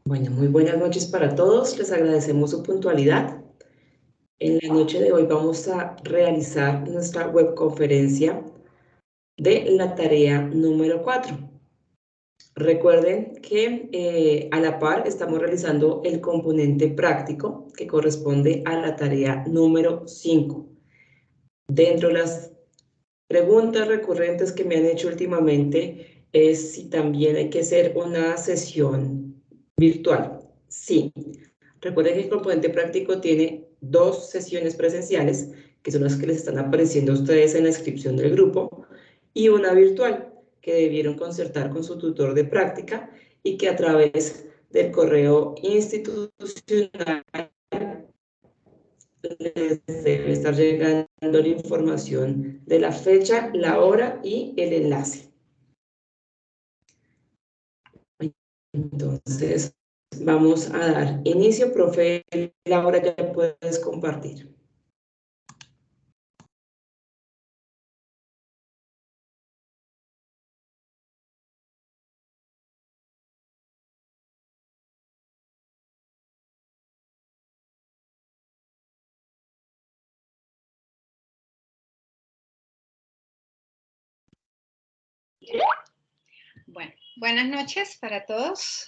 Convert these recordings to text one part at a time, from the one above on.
Bueno, muy buenas noches para todos. Les agradecemos su puntualidad. En la noche de hoy vamos a realizar nuestra webconferencia de la tarea número 4. Recuerden que a la par estamos realizando el componente práctico que corresponde a la tarea número 5. Dentro de las preguntas recurrentes que me han hecho últimamente es si también hay que hacer una sesión virtual. Sí. Recuerden que el componente práctico tiene 2 sesiones presenciales, que son las que les están apareciendo a ustedes en la inscripción del grupo, y una virtual, que debieron concertar con su tutor de práctica y que a través del correo institucional les debe estar llegando la información de la fecha, la hora y el enlace. Entonces, vamos a dar inicio, profe. Laura, ya puedes compartir. Bueno, buenas noches para todos.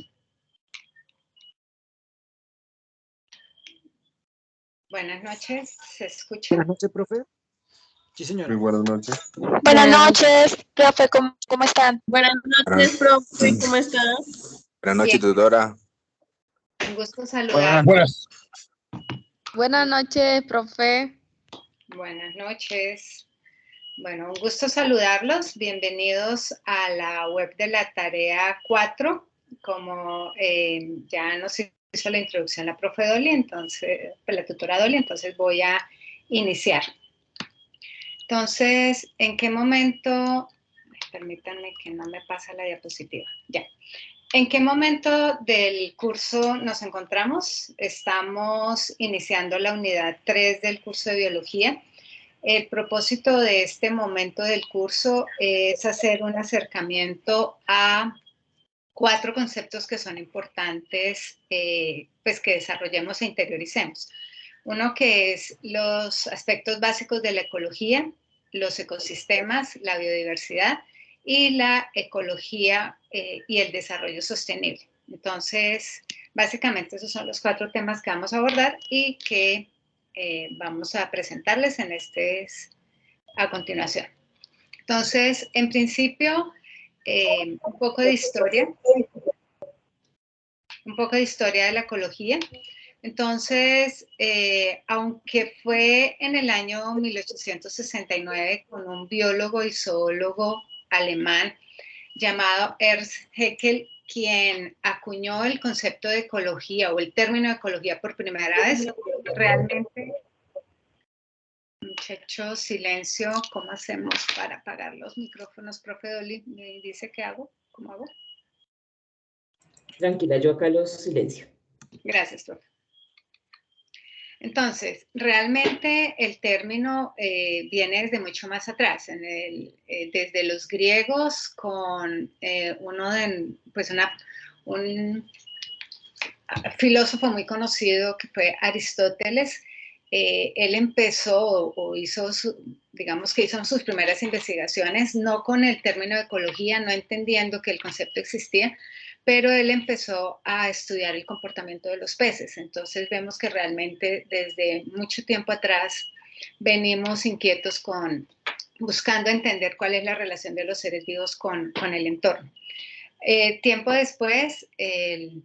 Buenas noches, ¿se escucha? Buenas noches, profe. Sí, señora. Muy buenas noches. Buenas noches, profe, ¿cómo están? Buenas noches, profe, ¿cómo estás? Buenas noches, Bien. tutora. Un gusto saludar. Buenas noches, profe. Buenas noches. Bueno, un gusto saludarlos. Bienvenidos a la web de la tarea 4. Como ya nos hizo la introducción la profe Dolly, entonces, la tutora Dolly, entonces voy a iniciar. Entonces, ¿en qué momento? Permítanme que no me pasa la diapositiva. Ya. ¿En qué momento del curso nos encontramos? Estamos iniciando la unidad 3 del curso de biología. El propósito de este momento del curso es hacer un acercamiento a 4 conceptos que son importantes, pues que desarrollemos e interioricemos. Uno que es los aspectos básicos de la ecología, los ecosistemas, la biodiversidad y la ecología y el desarrollo sostenible. Entonces, básicamente esos son los 4 temas que vamos a abordar y que vamos a presentarles en a continuación. Entonces, en principio, un poco de historia de la ecología. Entonces, aunque fue en el año 1869 con un biólogo y zoólogo alemán llamado Ernst Haeckel, quien acuñó el concepto de ecología o el término de ecología por primera vez, realmente, muchachos, silencio, ¿cómo hacemos para apagar los micrófonos? Profe Dolly, ¿me dice qué hago? ¿Cómo hago? Tranquila, yo acá los silencio. Gracias, profe. Entonces, realmente el término viene desde mucho más atrás, desde los griegos con un filósofo muy conocido que fue Aristóteles. Él empezó o hizo, digamos que hizo sus primeras investigaciones, no con el término de ecología, no entendiendo que el concepto existía, pero él empezó a estudiar el comportamiento de los peces. Entonces vemos que realmente desde mucho tiempo atrás venimos inquietos buscando entender cuál es la relación de los seres vivos con el entorno. Tiempo después, ¿me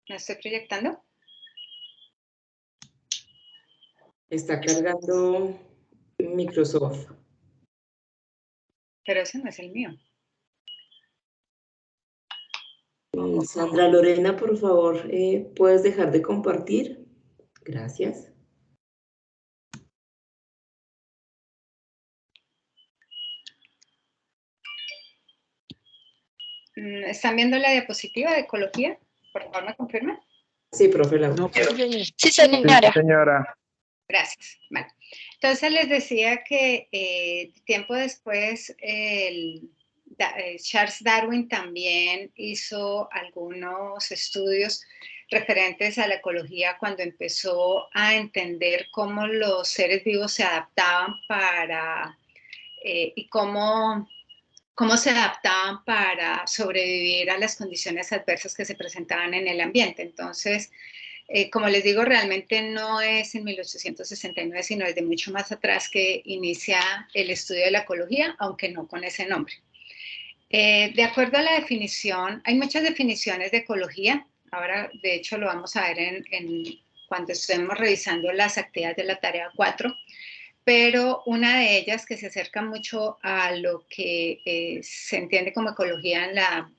estoy proyectando? Está cargando Microsoft. Pero ese no es el mío. Sandra Lorena, por favor, ¿puedes dejar de compartir? Gracias. ¿Están viendo la diapositiva de ecología? Por favor, ¿me confirman? Sí, profe Laura. No, profe. Sí, señora. Señora. Gracias. Vale. Entonces les decía que tiempo después Charles Darwin también hizo algunos estudios referentes a la ecología cuando empezó a entender cómo los seres vivos se adaptaban y cómo se adaptaban para sobrevivir a las condiciones adversas que se presentaban en el ambiente. Entonces, como les digo, realmente no es en 1869, sino desde mucho más atrás que inicia el estudio de la ecología, aunque no con ese nombre. De acuerdo a la definición, hay muchas definiciones de ecología. Ahora, de hecho, lo vamos a ver cuando estemos revisando las actividades de la tarea 4, pero una de ellas que se acerca mucho a lo que se entiende como ecología en la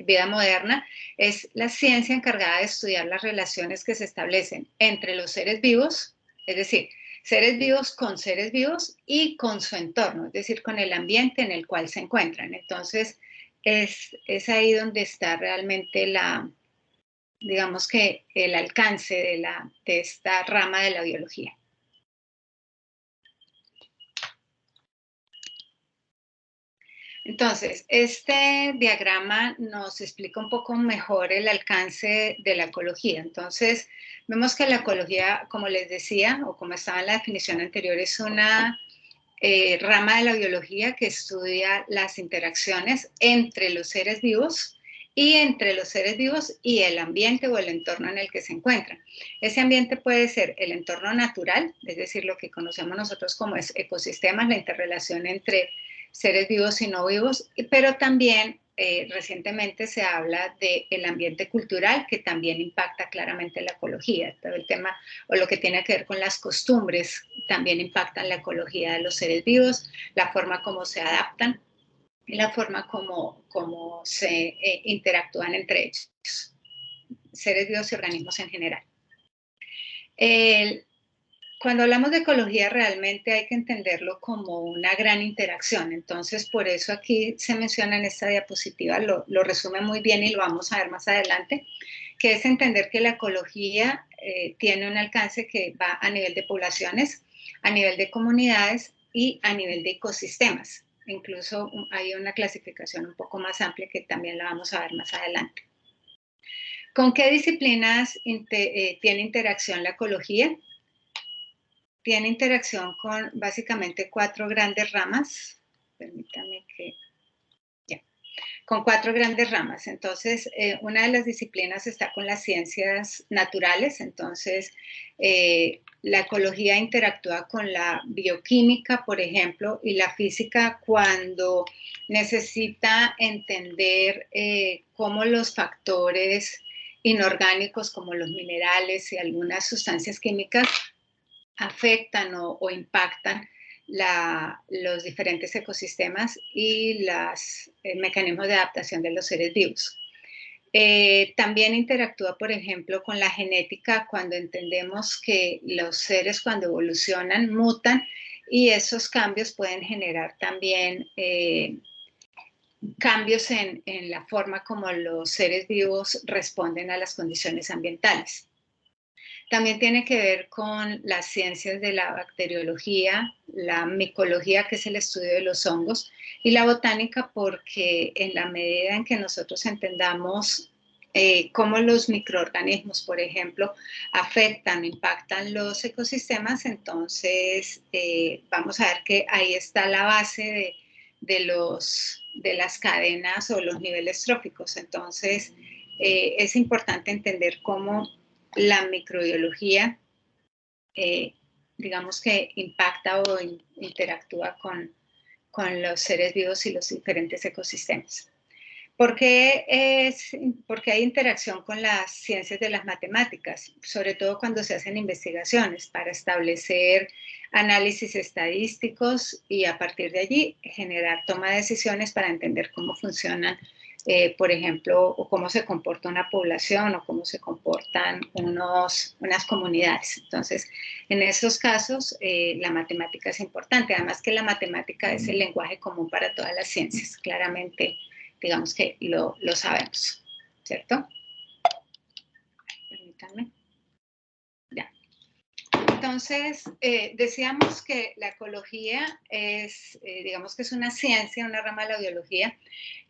vida moderna es la ciencia encargada de estudiar las relaciones que se establecen entre los seres vivos, es decir, seres vivos con seres vivos y con su entorno, es decir, con el ambiente en el cual se encuentran. Entonces, es ahí donde está realmente digamos que el alcance de esta rama de la biología. Entonces, este diagrama nos explica un poco mejor el alcance de la ecología. Entonces, vemos que la ecología, como les decía, o como estaba en la definición anterior, es una rama de la biología que estudia las interacciones entre los seres vivos y entre los seres vivos y el ambiente o el entorno en el que se encuentran. Ese ambiente puede ser el entorno natural, es decir, lo que conocemos nosotros como ecosistemas, la interrelación entre seres vivos y no vivos, pero también recientemente se habla del ambiente cultural que también impacta claramente la ecología. Todo el tema o lo que tiene que ver con las costumbres también impactan la ecología de los seres vivos, la forma como se adaptan y la forma como se interactúan entre ellos, seres vivos y organismos en general. Cuando hablamos de ecología realmente hay que entenderlo como una gran interacción, entonces por eso aquí se menciona en esta diapositiva, lo resume muy bien y lo vamos a ver más adelante, que es entender que la ecología tiene un alcance que va a nivel de poblaciones, a nivel de comunidades y a nivel de ecosistemas. Incluso hay una clasificación un poco más amplia que también la vamos a ver más adelante. ¿Con qué disciplinas tiene interacción la ecología? Tiene interacción con básicamente 4 grandes ramas. Permítanme que... Ya. Con 4 grandes ramas. Entonces, una de las disciplinas está con las ciencias naturales. Entonces, la ecología interactúa con la bioquímica, por ejemplo, y la física cuando necesita entender cómo los factores inorgánicos, como los minerales y algunas sustancias químicas, afectan o impactan los diferentes ecosistemas y los mecanismos de adaptación de los seres vivos. También interactúa, por ejemplo, con la genética cuando entendemos que los seres cuando evolucionan mutan y esos cambios pueden generar también cambios en la forma como los seres vivos responden a las condiciones ambientales. También tiene que ver con las ciencias de la bacteriología, la micología, que es el estudio de los hongos, y la botánica, porque en la medida en que nosotros entendamos cómo los microorganismos, por ejemplo, afectan o impactan los ecosistemas, entonces vamos a ver que ahí está la base de las cadenas o los niveles tróficos. Entonces, es importante entender cómo la microbiología, digamos que impacta o interactúa con los seres vivos y los diferentes ecosistemas. ¿Por qué hay interacción con las ciencias de las matemáticas? Sobre todo cuando se hacen investigaciones para establecer análisis estadísticos y a partir de allí generar toma de decisiones para entender cómo funcionan, por ejemplo, o cómo se comporta una población o cómo se comportan unas comunidades. Entonces, en esos casos, la matemática es importante. Además que la matemática es el lenguaje común para todas las ciencias. Claramente, digamos que lo sabemos, ¿cierto? Permítanme. Ya. Entonces, decíamos que la ecología es, digamos que es una ciencia, una rama de la biología,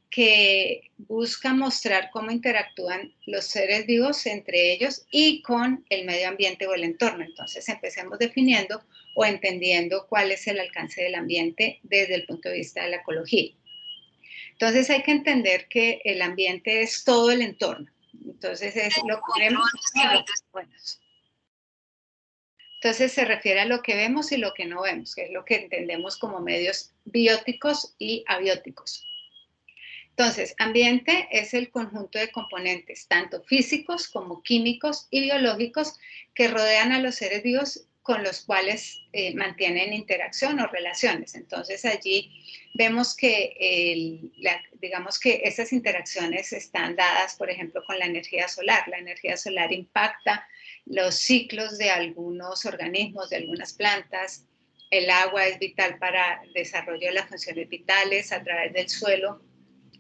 que busca mostrar cómo interactúan los seres vivos entre ellos y con el medio ambiente o el entorno. Entonces, empecemos definiendo o entendiendo cuál es el alcance del ambiente desde el punto de vista de la ecología. Entonces, hay que entender que el ambiente es todo el entorno. Entonces, es lo que vemos y lo que no vemos. Entonces, se refiere a lo que vemos y lo que no vemos, que es lo que entendemos como medios bióticos y abióticos. Entonces, ambiente es el conjunto de componentes, tanto físicos como químicos y biológicos, que rodean a los seres vivos con los cuales mantienen interacción o relaciones. Entonces, allí vemos que, digamos que esas interacciones están dadas, por ejemplo, con la energía solar. La energía solar impacta los ciclos de algunos organismos, de algunas plantas. El agua es vital para el desarrollo de las funciones vitales. A través del suelo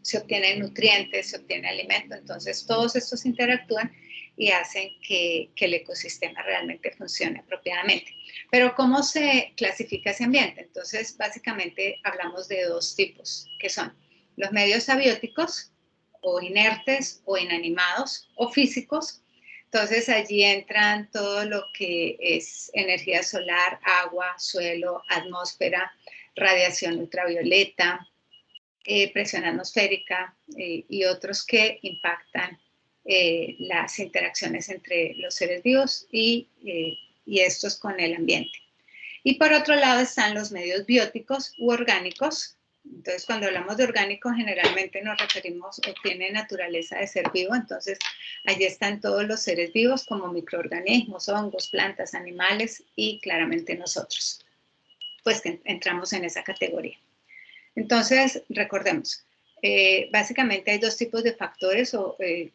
se obtienen nutrientes, se obtiene alimento, entonces todos estos interactúan y hacen que el ecosistema realmente funcione apropiadamente. Pero ¿cómo se clasifica ese ambiente? Entonces, básicamente hablamos de dos tipos, que son los medios abióticos, o inertes, o inanimados, o físicos. Entonces, allí entran todo lo que es energía solar, agua, suelo, atmósfera, radiación ultravioleta, presión atmosférica y otros que impactan las interacciones entre los seres vivos y estos con el ambiente. Y por otro lado están los medios bióticos u orgánicos. Entonces, cuando hablamos de orgánico, generalmente nos referimos o tiene naturaleza de ser vivo. Entonces, allí están todos los seres vivos como microorganismos, hongos, plantas, animales y claramente nosotros, pues que entramos en esa categoría. Entonces, recordemos, básicamente hay dos tipos de factores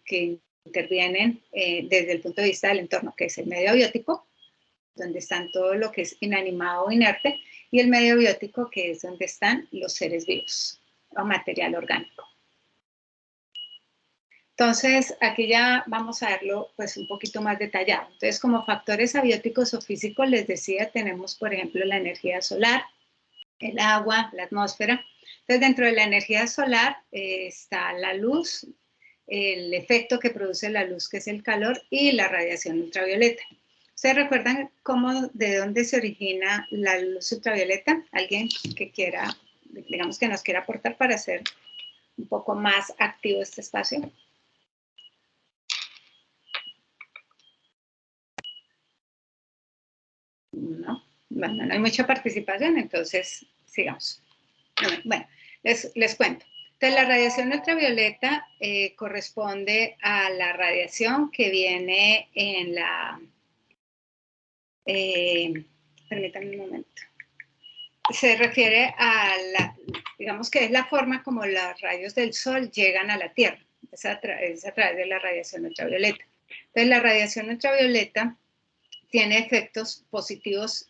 que intervienen desde el punto de vista del entorno, que es el medio abiótico, donde están todo lo que es inanimado o inerte, y el medio biótico, que es donde están los seres vivos o material orgánico. Entonces, aquí ya vamos a verlo pues un poquito más detallado. Entonces, como factores abióticos o físicos, les decía, tenemos, por ejemplo, la energía solar, el agua, la atmósfera. Entonces, dentro de la energía solar está la luz, el efecto que produce la luz, que es el calor, y la radiación ultravioleta. ¿Ustedes recuerdan de dónde se origina la luz ultravioleta? ¿Alguien que quiera, digamos que nos quiera aportar para hacer un poco más activo este espacio? No, bueno, no hay mucha participación, entonces sigamos. Bueno, les cuento. Entonces, la radiación ultravioleta corresponde a la radiación que viene en la... permítanme un momento. Se refiere a la, digamos que es la forma como los rayos del sol llegan a la Tierra. Es a través de la radiación ultravioleta. Entonces, la radiación ultravioleta tiene efectos positivos,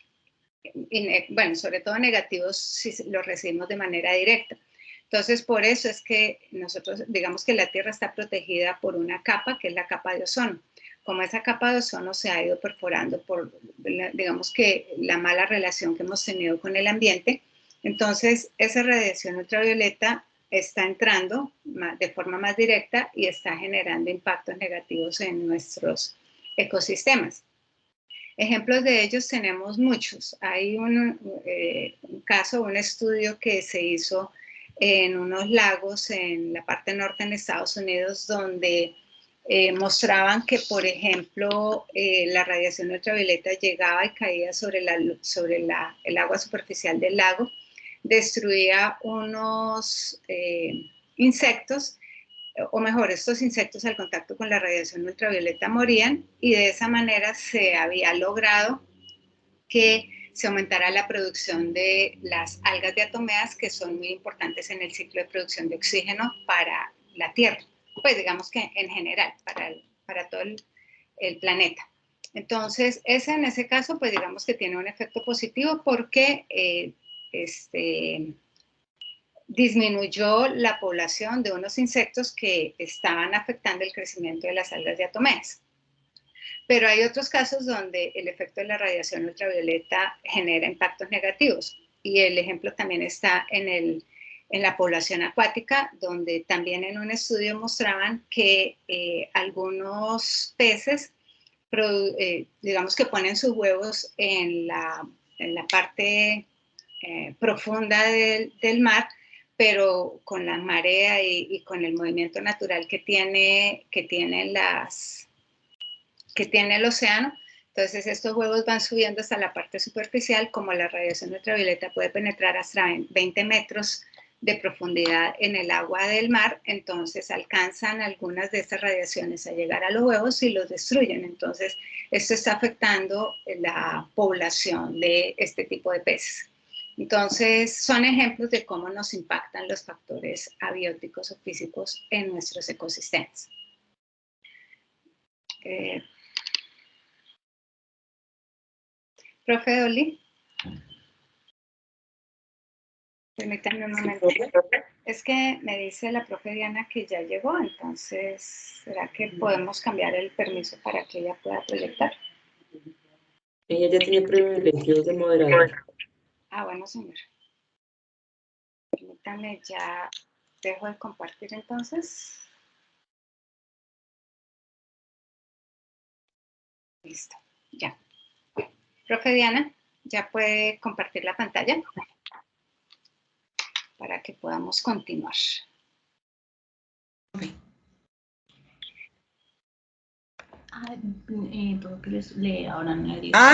bueno, sobre todo negativos si los recibimos de manera directa. Entonces, por eso es que nosotros, digamos que la Tierra está protegida por una capa, que es la capa de ozono. Como esa capa de ozono se ha ido perforando por, digamos que la mala relación que hemos tenido con el ambiente, entonces esa radiación ultravioleta está entrando de forma más directa y está generando impactos negativos en nuestros ecosistemas. Ejemplos de ellos tenemos muchos. Hay un caso, un estudio que se hizo en unos lagos en la parte norte en Estados Unidos, donde mostraban que, por ejemplo, la radiación ultravioleta llegaba y caía sobre el agua superficial del lago, destruía unos insectos, o mejor, estos insectos al contacto con la radiación ultravioleta morían, y de esa manera se había logrado que se aumentara la producción de las algas diatomeas, que son muy importantes en el ciclo de producción de oxígeno para la Tierra, pues digamos que en general, para todo el planeta. Entonces, en ese caso, pues digamos que tiene un efecto positivo porque disminuyó la población de unos insectos que estaban afectando el crecimiento de las algas diatomeas. Pero hay otros casos donde el efecto de la radiación ultravioleta genera impactos negativos. Y el ejemplo también está en la población acuática, donde también en un estudio mostraban que algunos peces, digamos que ponen sus huevos en la parte profunda del mar, pero con la marea y con el movimiento natural que tiene el océano. Entonces estos huevos van subiendo hasta la parte superficial, como la radiación ultravioleta puede penetrar hasta 20 metros de profundidad en el agua del mar, entonces alcanzan algunas de estas radiaciones a llegar a los huevos y los destruyen. Entonces esto está afectando la población de este tipo de peces. Entonces son ejemplos de cómo nos impactan los factores abióticos o físicos en nuestros ecosistemas. Profe Dolly, permítame un momento. Es que me dice la profe Diana que ya llegó, entonces, ¿será que podemos cambiar el permiso para que ella pueda proyectar? Ella ya tiene privilegios de moderador. Ah, bueno, señor. Permítame, ya dejo de compartir entonces. Listo, ya. Profe Diana, ¿ya puede compartir la pantalla? Para que podamos continuar.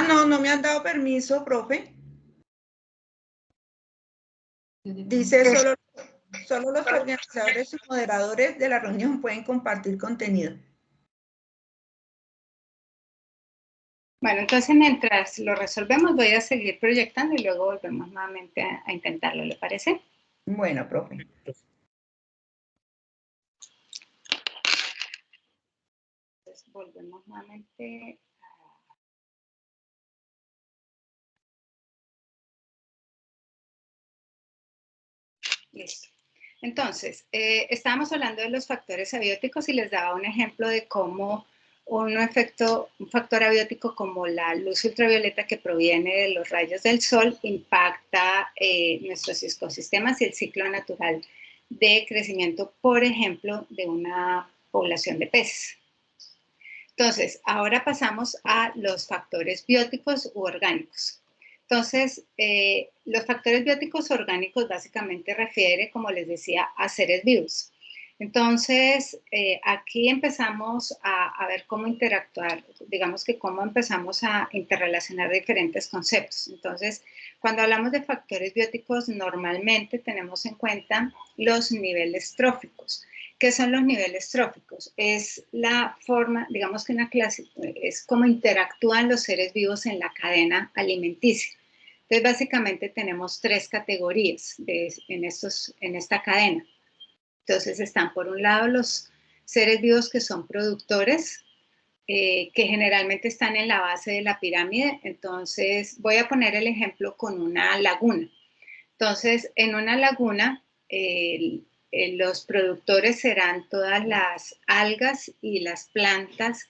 No me han dado permiso, profe. Dice solo los organizadores y moderadores de la reunión pueden compartir contenido. Bueno, entonces mientras lo resolvemos voy a seguir proyectando y luego volvemos nuevamente a intentarlo, ¿le parece? Bueno, profe. Entonces volvemos nuevamente a... Listo. Entonces, estábamos hablando de los factores abióticos y les daba un ejemplo de cómo un factor abiótico como la luz ultravioleta que proviene de los rayos del sol impacta nuestros ecosistemas y el ciclo natural de crecimiento, por ejemplo, de una población de peces. Entonces, ahora pasamos a los factores bióticos u orgánicos. Entonces, los factores bióticos orgánicos básicamente refiere, como les decía, a seres vivos. Entonces, aquí empezamos a ver cómo interactuar, digamos que cómo empezamos a interrelacionar diferentes conceptos. Entonces, cuando hablamos de factores bióticos, normalmente tenemos en cuenta los niveles tróficos. ¿Qué son los niveles tróficos? Es la forma, digamos que una clase, es cómo interactúan los seres vivos en la cadena alimenticia. Entonces, básicamente tenemos tres categorías en esta cadena. Entonces, están por un lado los seres vivos que son productores, que generalmente están en la base de la pirámide. Entonces, voy a poner el ejemplo con una laguna. Entonces, en una laguna, los productores serán todas las algas y las plantas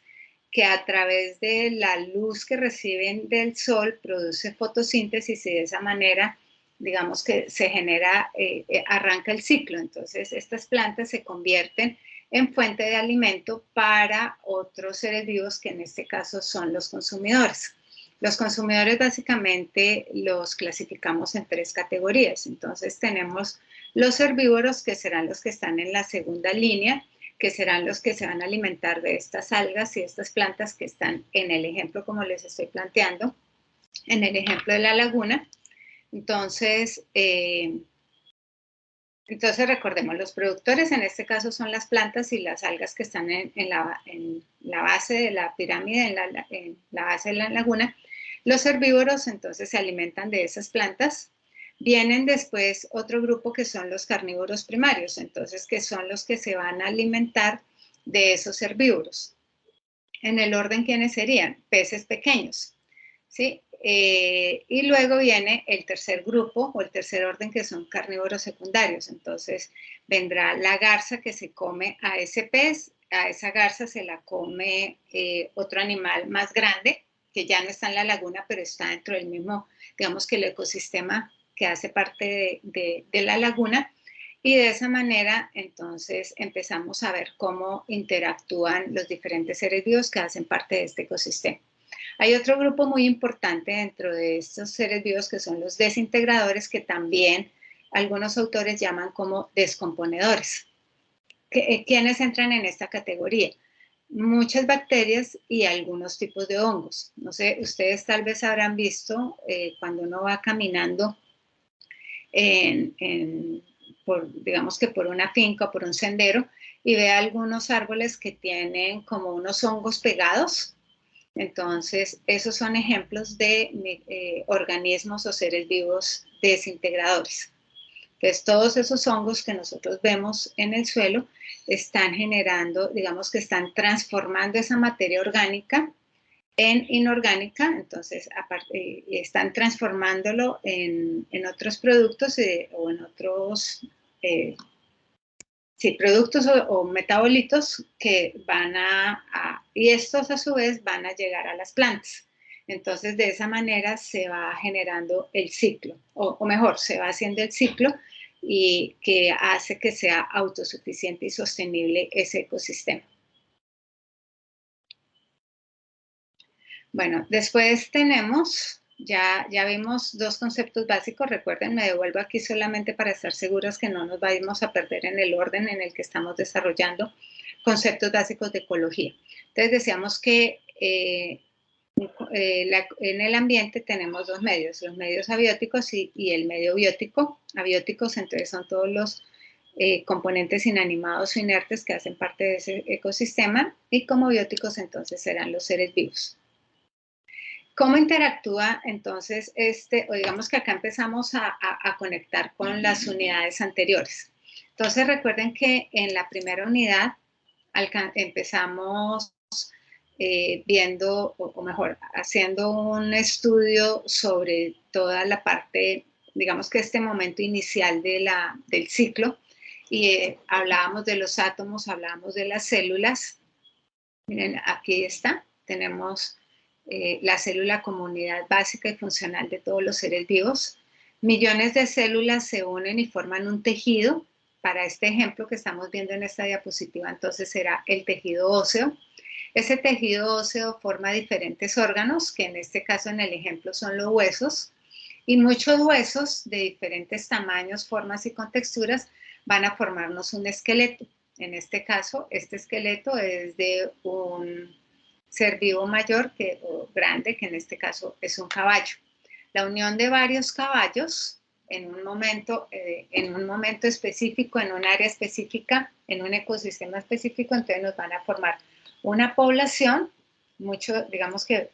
que a través de la luz que reciben del sol produce fotosíntesis y de esa manera, digamos que se genera, arranca el ciclo. Entonces, estas plantas se convierten en fuente de alimento para otros seres vivos que en este caso son los consumidores. Los consumidores básicamente los clasificamos en tres categorías. Entonces tenemos los herbívoros, que serán los que están en la segunda línea, que serán los que se van a alimentar de estas algas y estas plantas que están en el ejemplo como les estoy planteando, en el ejemplo de la laguna. Entonces recordemos, los productores en este caso son las plantas y las algas que están en la base de la pirámide, en la base de la laguna. Los herbívoros entonces se alimentan de esas plantas. Vienen después otro grupo que son los carnívoros primarios, entonces que son los que se van a alimentar de esos herbívoros. En el orden, ¿quiénes serían? Peces pequeños, ¿sí? Y luego viene el tercer grupo o el tercer orden que son carnívoros secundarios. Entonces vendrá la garza que se come a ese pez, a esa garza se la come otro animal más grande, que ya no está en la laguna, pero está dentro del mismo, digamos que el ecosistema que hace parte de la laguna. Y de esa manera, entonces, empezamos a ver cómo interactúan los diferentes seres vivos que hacen parte de este ecosistema. Hay otro grupo muy importante dentro de estos seres vivos que son los desintegradores, que también algunos autores llaman como descomponedores. ¿Quiénes entran en esta categoría? Muchas bacterias y algunos tipos de hongos. No sé, ustedes tal vez habrán visto cuando uno va caminando digamos que por una finca o por un sendero y ve algunos árboles que tienen como unos hongos pegados. Entonces, esos son ejemplos de organismos o seres vivos desintegradores. Entonces, todos esos hongos que nosotros vemos en el suelo están generando, digamos que están transformando esa materia orgánica en inorgánica, entonces están transformándolo en otros productos o en otros productos o metabolitos que van y estos a su vez van a llegar a las plantas. Entonces, de esa manera se va generando el ciclo, o mejor, se va haciendo el ciclo y que hace que sea autosuficiente y sostenible ese ecosistema. Bueno, después tenemos, ya vimos dos conceptos básicos. Recuerden, me devuelvo aquí solamente para estar seguros que no nos vamos a perder en el orden en el que estamos desarrollando conceptos básicos de ecología. Entonces, decíamos que en el ambiente tenemos dos medios, los medios abióticos y el medio biótico. Abióticos, entonces, son todos los componentes inanimados o inertes que hacen parte de ese ecosistema, y como bióticos, entonces, serán los seres vivos. ¿Cómo interactúa entonces o digamos que acá empezamos a conectar con las unidades anteriores? Entonces recuerden que en la primera unidad empezamos viendo, o mejor, haciendo un estudio sobre toda la parte, digamos que este momento inicial del ciclo, y hablábamos de los átomos, hablábamos de las células. Miren, aquí está, tenemos la célula como unidad básica y funcional de todos los seres vivos. Millones de células se unen y forman un tejido. Para este ejemplo que estamos viendo en esta diapositiva, entonces será el tejido óseo. Ese tejido óseo forma diferentes órganos, que en este caso en el ejemplo son los huesos, y muchos huesos de diferentes tamaños, formas y contexturas van a formarnos un esqueleto. En este caso, este esqueleto es de un ser vivo mayor o grande, que en este caso es un caballo. La unión de varios caballos en un momento específico, en un área específica, en un ecosistema específico, entonces nos van a formar una población, digamos que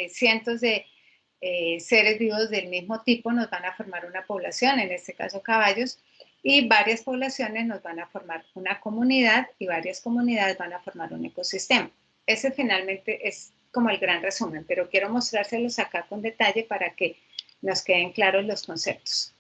cientos de seres vivos del mismo tipo nos van a formar una población, en este caso caballos, y varias poblaciones nos van a formar una comunidad, y varias comunidades van a formar un ecosistema. Ese finalmente es como el gran resumen, pero quiero mostrárselos acá con detalle para que nos queden claros los conceptos.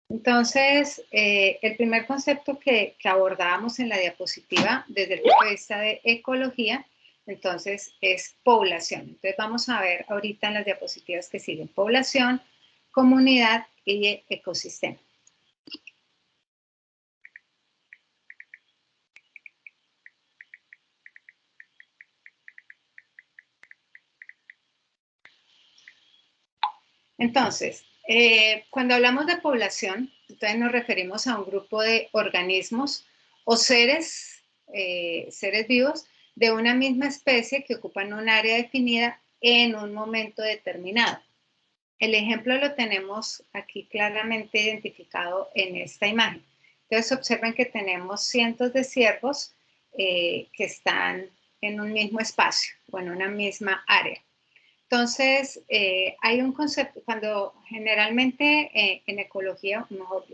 Entonces, el primer concepto que abordábamos en la diapositiva desde el punto de vista de ecología, entonces es población. Entonces vamos a ver ahorita en las diapositivas que siguen: población, comunidad y ecosistema. Entonces, cuando hablamos de población, entonces nos referimos a un grupo de organismos o seres vivos de una misma especie que ocupan un área definida en un momento determinado. El ejemplo lo tenemos aquí claramente identificado en esta imagen. Entonces observen que tenemos cientos de ciervos que están en un mismo espacio o en una misma área. Entonces, hay un concepto, cuando generalmente en ecología, mejor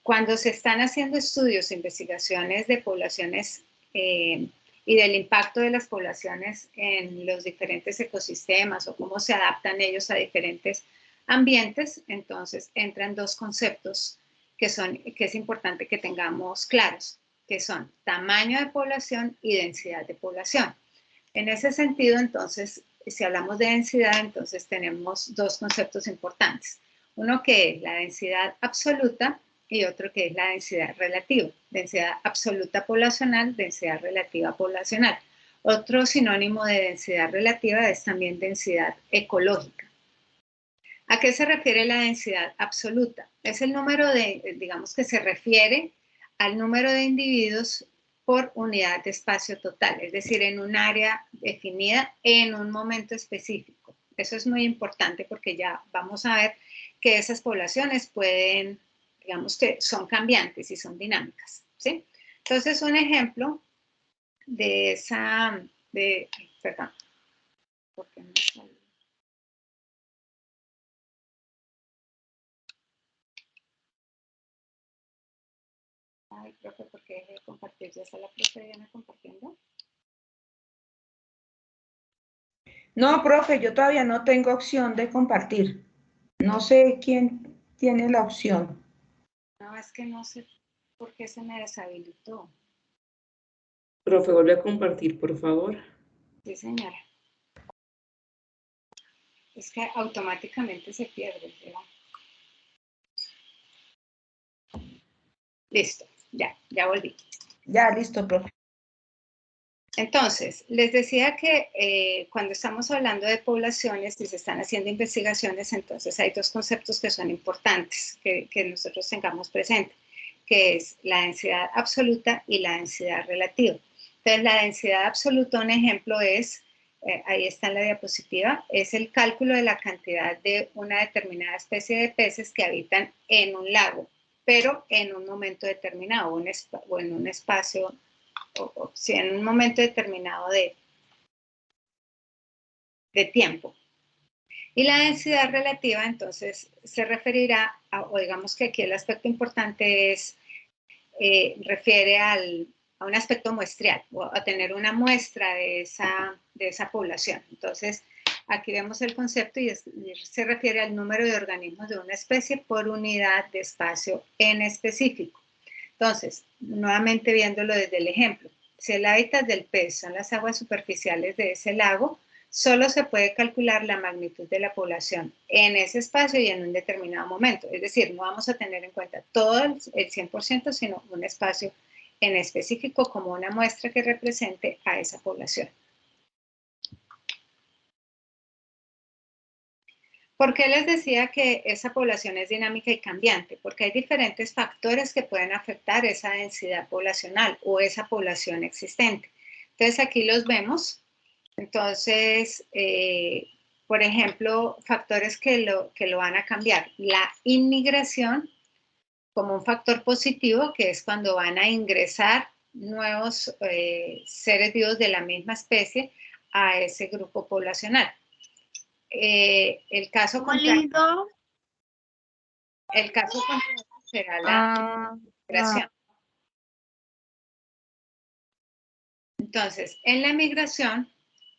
cuando se están haciendo estudios e investigaciones de poblaciones y del impacto de las poblaciones en los diferentes ecosistemas o cómo se adaptan ellos a diferentes ambientes, entonces entran dos conceptos que es importante que tengamos claros, que son tamaño de población y densidad de población. En ese sentido, entonces, si hablamos de densidad, entonces tenemos dos conceptos importantes. Uno que es la densidad absoluta y otro que es la densidad relativa. Densidad absoluta poblacional, densidad relativa poblacional. Otro sinónimo de densidad relativa es también densidad ecológica. ¿A qué se refiere la densidad absoluta? Es el número de, digamos que se refiere al número de individuos por unidad de espacio total, es decir, en un área definida en un momento específico. Eso es muy importante porque ya vamos a ver que esas poblaciones pueden, digamos que son cambiantes y son dinámicas, ¿sí? Entonces, un ejemplo de esa, perdón, ¿por qué me salió? Ay, profe, ¿por qué dejé de compartir? ¿Ya está la profe Diana compartiendo? No, profe, yo todavía no tengo opción de compartir. No sé quién tiene la opción. No, es que no sé por qué se me deshabilitó. Profe, vuelve a compartir, por favor. Sí, señora. Es que automáticamente se pierde, ¿verdad? Listo, ya volví. Ya, listo, profe. Entonces, les decía que cuando estamos hablando de poblaciones y se están haciendo investigaciones, entonces hay dos conceptos que son importantes que nosotros tengamos presente, que es la densidad absoluta y la densidad relativa. Entonces, la densidad absoluta, un ejemplo es, ahí está en la diapositiva, es el cálculo de la cantidad de una determinada especie de peces que habitan en un lago, pero en un momento determinado o en un espacio, o si en un momento determinado de tiempo. Y la densidad relativa, entonces, se referirá, o digamos que aquí el aspecto importante es, refiere a un aspecto muestreal, o a tener una muestra de esa población. Entonces, aquí vemos el concepto y se refiere al número de organismos de una especie por unidad de espacio en específico. Entonces, nuevamente viéndolo desde el ejemplo, si el hábitat del pez son las aguas superficiales de ese lago, solo se puede calcular la magnitud de la población en ese espacio y en un determinado momento. Es decir, no vamos a tener en cuenta todo el 100%, sino un espacio en específico como una muestra que represente a esa población. ¿Por qué les decía que esa población es dinámica y cambiante? Porque hay diferentes factores que pueden afectar esa densidad poblacional o esa población existente. Entonces, aquí los vemos. Entonces, por ejemplo, factores que lo van a cambiar. La inmigración como un factor positivo, que es cuando van a ingresar nuevos seres vivos de la misma especie a ese grupo poblacional. El caso contrario será la migración. Entonces, en la migración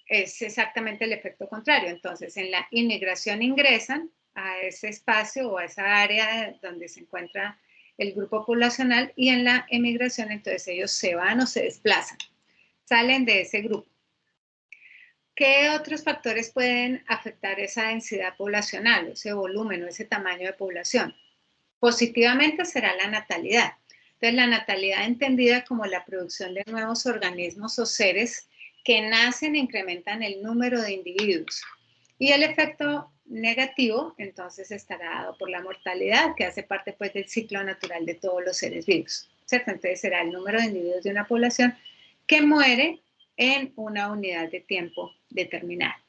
es exactamente el efecto contrario. Entonces, en la inmigración ingresan a ese espacio o a esa área donde se encuentra el grupo poblacional y en la emigración, entonces ellos se van o se desplazan, salen de ese grupo. ¿Qué otros factores pueden afectar esa densidad poblacional, ese volumen o ese tamaño de población? Positivamente será la natalidad. Entonces, la natalidad entendida como la producción de nuevos organismos o seres que nacen e incrementan el número de individuos. Y el efecto negativo, entonces, estará dado por la mortalidad, que hace parte, pues, del ciclo natural de todos los seres vivos, ¿cierto? Entonces, será el número de individuos de una población que muere en una unidad de tiempo determinada.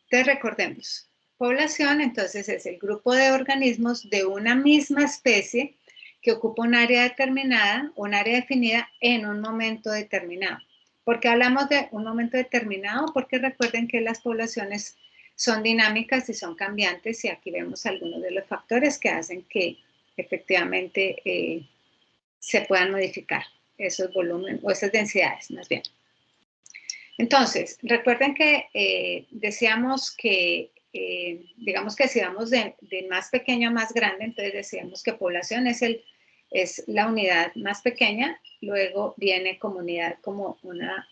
Entonces, recordemos, población, entonces, es el grupo de organismos de una misma especie que ocupa un área determinada, un área definida en un momento determinado. ¿Por qué hablamos de un momento determinado? Porque recuerden que las poblaciones son dinámicas y son cambiantes y aquí vemos algunos de los factores que hacen que efectivamente se puedan modificar esos volúmenes o esas densidades, más bien. Entonces, recuerden que decíamos que digamos que si vamos de más pequeño a más grande, entonces decíamos que población es la unidad más pequeña, luego viene comunidad como una,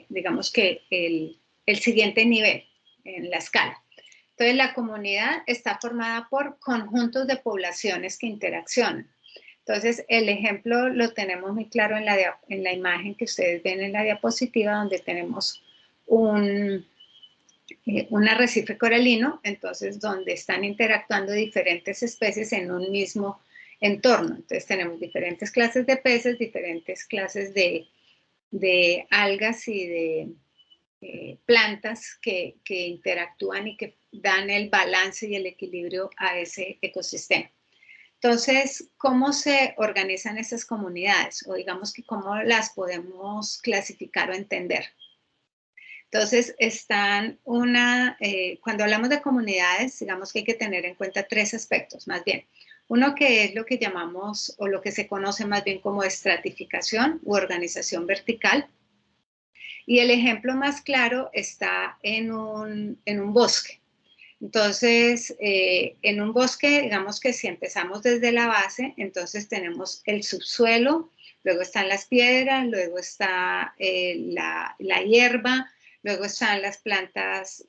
digamos que el siguiente nivel en la escala. Entonces la comunidad está formada por conjuntos de poblaciones que interaccionan. Entonces el ejemplo lo tenemos muy claro en la imagen que ustedes ven en la diapositiva, donde tenemos un arrecife coralino, entonces donde están interactuando diferentes especies en un mismo entorno. Entonces tenemos diferentes clases de peces, diferentes clases de algas y de plantas que interactúan y que dan el balance y el equilibrio a ese ecosistema. Entonces, ¿cómo se organizan esas comunidades? O digamos que cómo las podemos clasificar o entender. Entonces, cuando hablamos de comunidades, digamos que hay que tener en cuenta 3 aspectos, más bien. Uno que es lo que llamamos, o lo que se conoce más bien como estratificación u organización vertical. Y el ejemplo más claro está en un bosque. Entonces, en un bosque, digamos que si empezamos desde la base, entonces tenemos el subsuelo, luego están las piedras, luego está la hierba, luego están las plantas,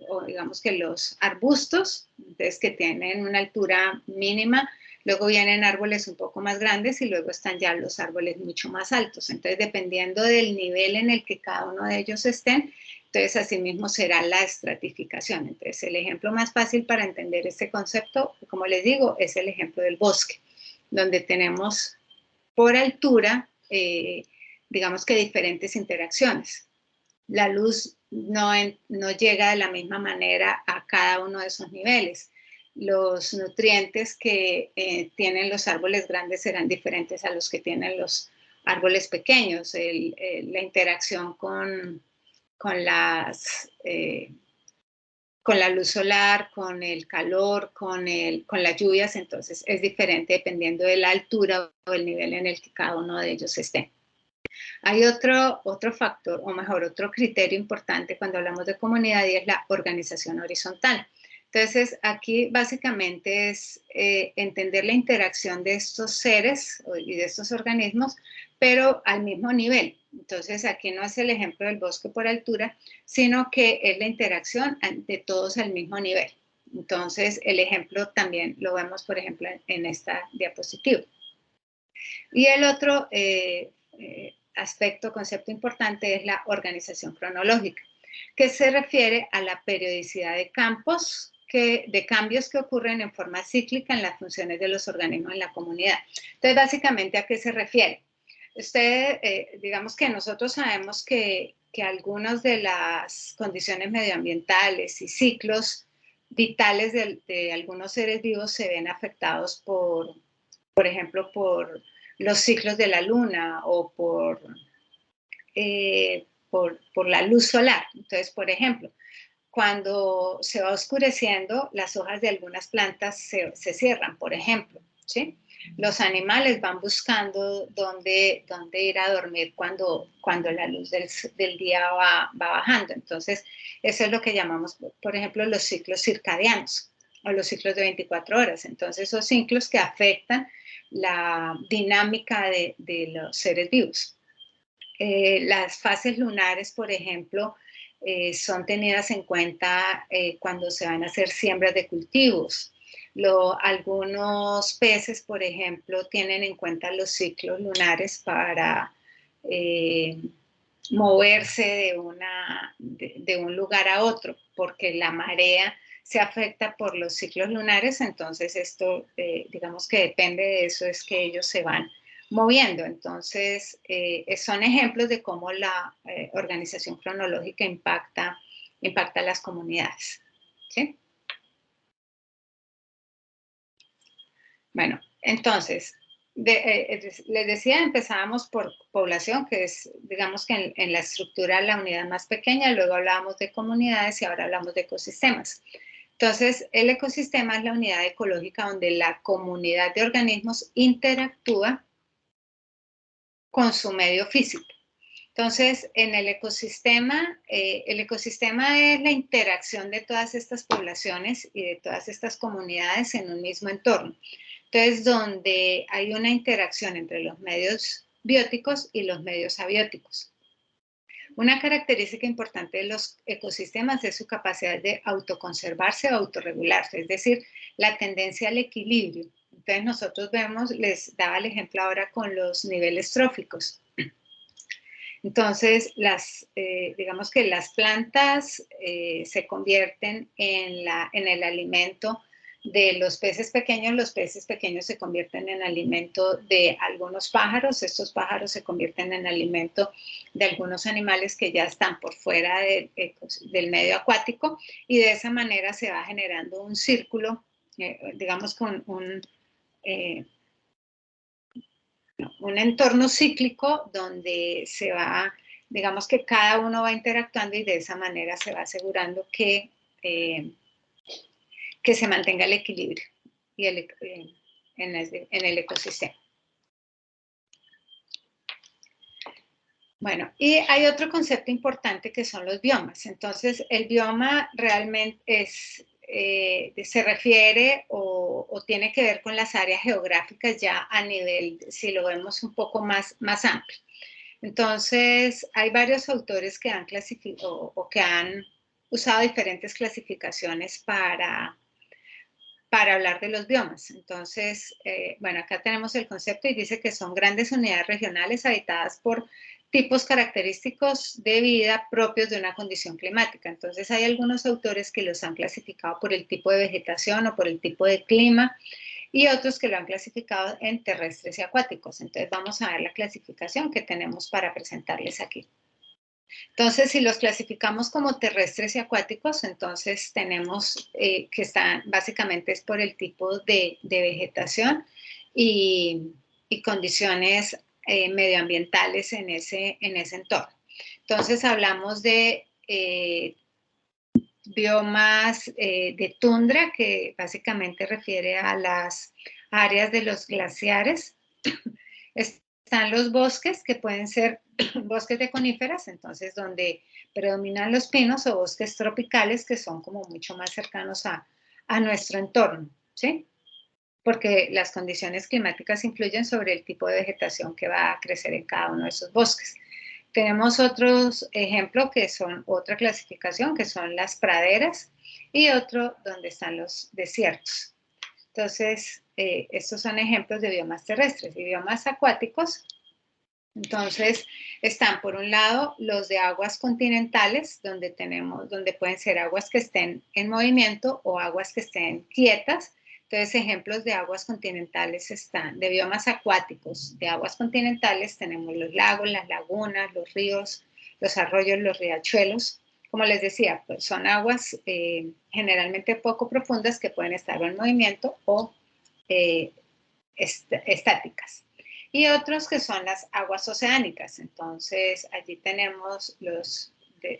o digamos que los arbustos, entonces que tienen una altura mínima, luego vienen árboles un poco más grandes y luego están ya los árboles mucho más altos. Entonces, dependiendo del nivel en el que cada uno de ellos estén, entonces asimismo será la estratificación. Entonces, el ejemplo más fácil para entender este concepto, como les digo, es el ejemplo del bosque, donde tenemos por altura, digamos que diferentes interacciones. La luz no llega de la misma manera a cada uno de esos niveles. Los nutrientes que tienen los árboles grandes serán diferentes a los que tienen los árboles pequeños. La interacción con la luz solar, con el calor, con las lluvias, entonces es diferente dependiendo de la altura o el nivel en el que cada uno de ellos esté. Hay otro factor, o mejor, otro criterio importante cuando hablamos de comunidad y es la organización horizontal. Entonces, aquí básicamente es entender la interacción de estos seres y de estos organismos, pero al mismo nivel. Entonces, aquí no es el ejemplo del bosque por altura, sino que es la interacción de todos al mismo nivel. Entonces, el ejemplo también lo vemos, por ejemplo, en esta diapositiva. Y el otro aspecto, concepto importante es la organización cronológica, que se refiere a la periodicidad de cambios que ocurren en forma cíclica en las funciones de los organismos en la comunidad. Entonces, básicamente, ¿a qué se refiere? Digamos que nosotros sabemos que algunas de las condiciones medioambientales y ciclos vitales de algunos seres vivos se ven afectados por ejemplo, por los ciclos de la luna o por la luz solar. Entonces, por ejemplo, cuando se va oscureciendo, las hojas de algunas plantas se cierran, por ejemplo, ¿sí? Los animales van buscando dónde ir a dormir cuando la luz del día va bajando. Entonces, eso es lo que llamamos, por ejemplo, los ciclos circadianos o los ciclos de 24 horas. Entonces, esos ciclos que afectan la dinámica de los seres vivos. Las fases lunares, por ejemplo, son tenidas en cuenta cuando se van a hacer siembras de cultivos. Algunos peces, por ejemplo, tienen en cuenta los ciclos lunares para moverse de un lugar a otro, porque la marea se afecta por los ciclos lunares, entonces esto, digamos que depende de eso, es que ellos se van moviendo. Entonces, son ejemplos de cómo la organización cronológica impacta a las comunidades. ¿Sí? Bueno, entonces, les decía, empezábamos por población, que es, digamos que en la estructura la unidad más pequeña, luego hablábamos de comunidades y ahora hablamos de ecosistemas. Entonces, el ecosistema es la unidad ecológica donde la comunidad de organismos interactúa con su medio físico. Entonces, en el ecosistema es la interacción de todas estas poblaciones y de todas estas comunidades en un mismo entorno. Entonces, donde hay una interacción entre los medios bióticos y los medios abióticos. Una característica importante de los ecosistemas es su capacidad de autoconservarse o autorregularse, es decir, la tendencia al equilibrio. Entonces, nosotros vemos, les daba el ejemplo ahora con los niveles tróficos. Entonces, digamos que las plantas se convierten en el alimento de los peces pequeños se convierten en alimento de algunos pájaros, estos pájaros se convierten en alimento de algunos animales que ya están por fuera del medio acuático, y de esa manera se va generando un círculo, digamos con un entorno cíclico donde se va, digamos que cada uno va interactuando y de esa manera se va asegurando que se mantenga el equilibrio y en el ecosistema. Bueno, y hay otro concepto importante que son los biomas. Entonces, el bioma realmente se refiere o tiene que ver con las áreas geográficas ya a nivel, si lo vemos un poco más amplio. Entonces, hay varios autores que han clasificado o que han usado diferentes clasificaciones para hablar de los biomas. Entonces, bueno, acá tenemos el concepto y dice que son grandes unidades regionales habitadas por tipos característicos de vida propios de una condición climática. Entonces, hay algunos autores que los han clasificado por el tipo de vegetación o por el tipo de clima, y otros que lo han clasificado en terrestres y acuáticos. Entonces, vamos a ver la clasificación que tenemos para presentarles aquí. Entonces, si los clasificamos como terrestres y acuáticos, entonces tenemos que están, básicamente es por el tipo de vegetación y condiciones medioambientales en ese entorno. Entonces, hablamos de biomas de tundra, que básicamente refiere a las áreas de los glaciares. Están los bosques, que pueden ser bosques de coníferas, entonces donde predominan los pinos, o bosques tropicales, que son como mucho más cercanos a nuestro entorno, ¿sí? Porque las condiciones climáticas influyen sobre el tipo de vegetación que va a crecer en cada uno de esos bosques. Tenemos otros ejemplos que son otra clasificación, que son las praderas, y otro donde están los desiertos. Entonces, estos son ejemplos de biomas terrestres. Y biomas acuáticos, entonces, están por un lado los de aguas continentales, donde pueden ser aguas que estén en movimiento o aguas que estén quietas. Entonces, ejemplos de aguas continentales están, de biomas acuáticos de aguas continentales, tenemos los lagos, las lagunas, los ríos, los arroyos, los riachuelos. Como les decía, pues son aguas generalmente poco profundas que pueden estar en movimiento o estáticas. Y otros que son las aguas oceánicas. Entonces, allí tenemos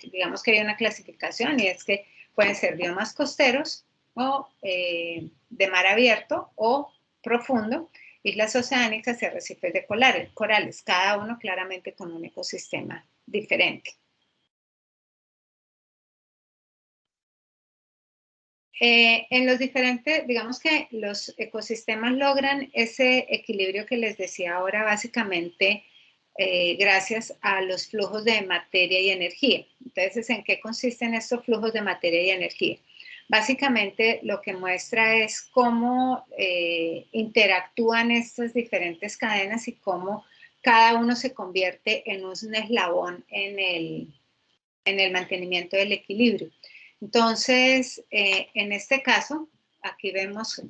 digamos que hay una clasificación, y es que pueden ser biomas costeros o de mar abierto o profundo, islas oceánicas y arrecifes de corales, cada uno claramente con un ecosistema diferente. En los diferentes, digamos que los ecosistemas logran ese equilibrio que les decía ahora, básicamente gracias a los flujos de materia y energía. Entonces, ¿en qué consisten estos flujos de materia y energía? Básicamente lo que muestra es cómo interactúan estas diferentes cadenas y cómo cada uno se convierte en un eslabón en el mantenimiento del equilibrio. Entonces, en este caso, aquí vemos,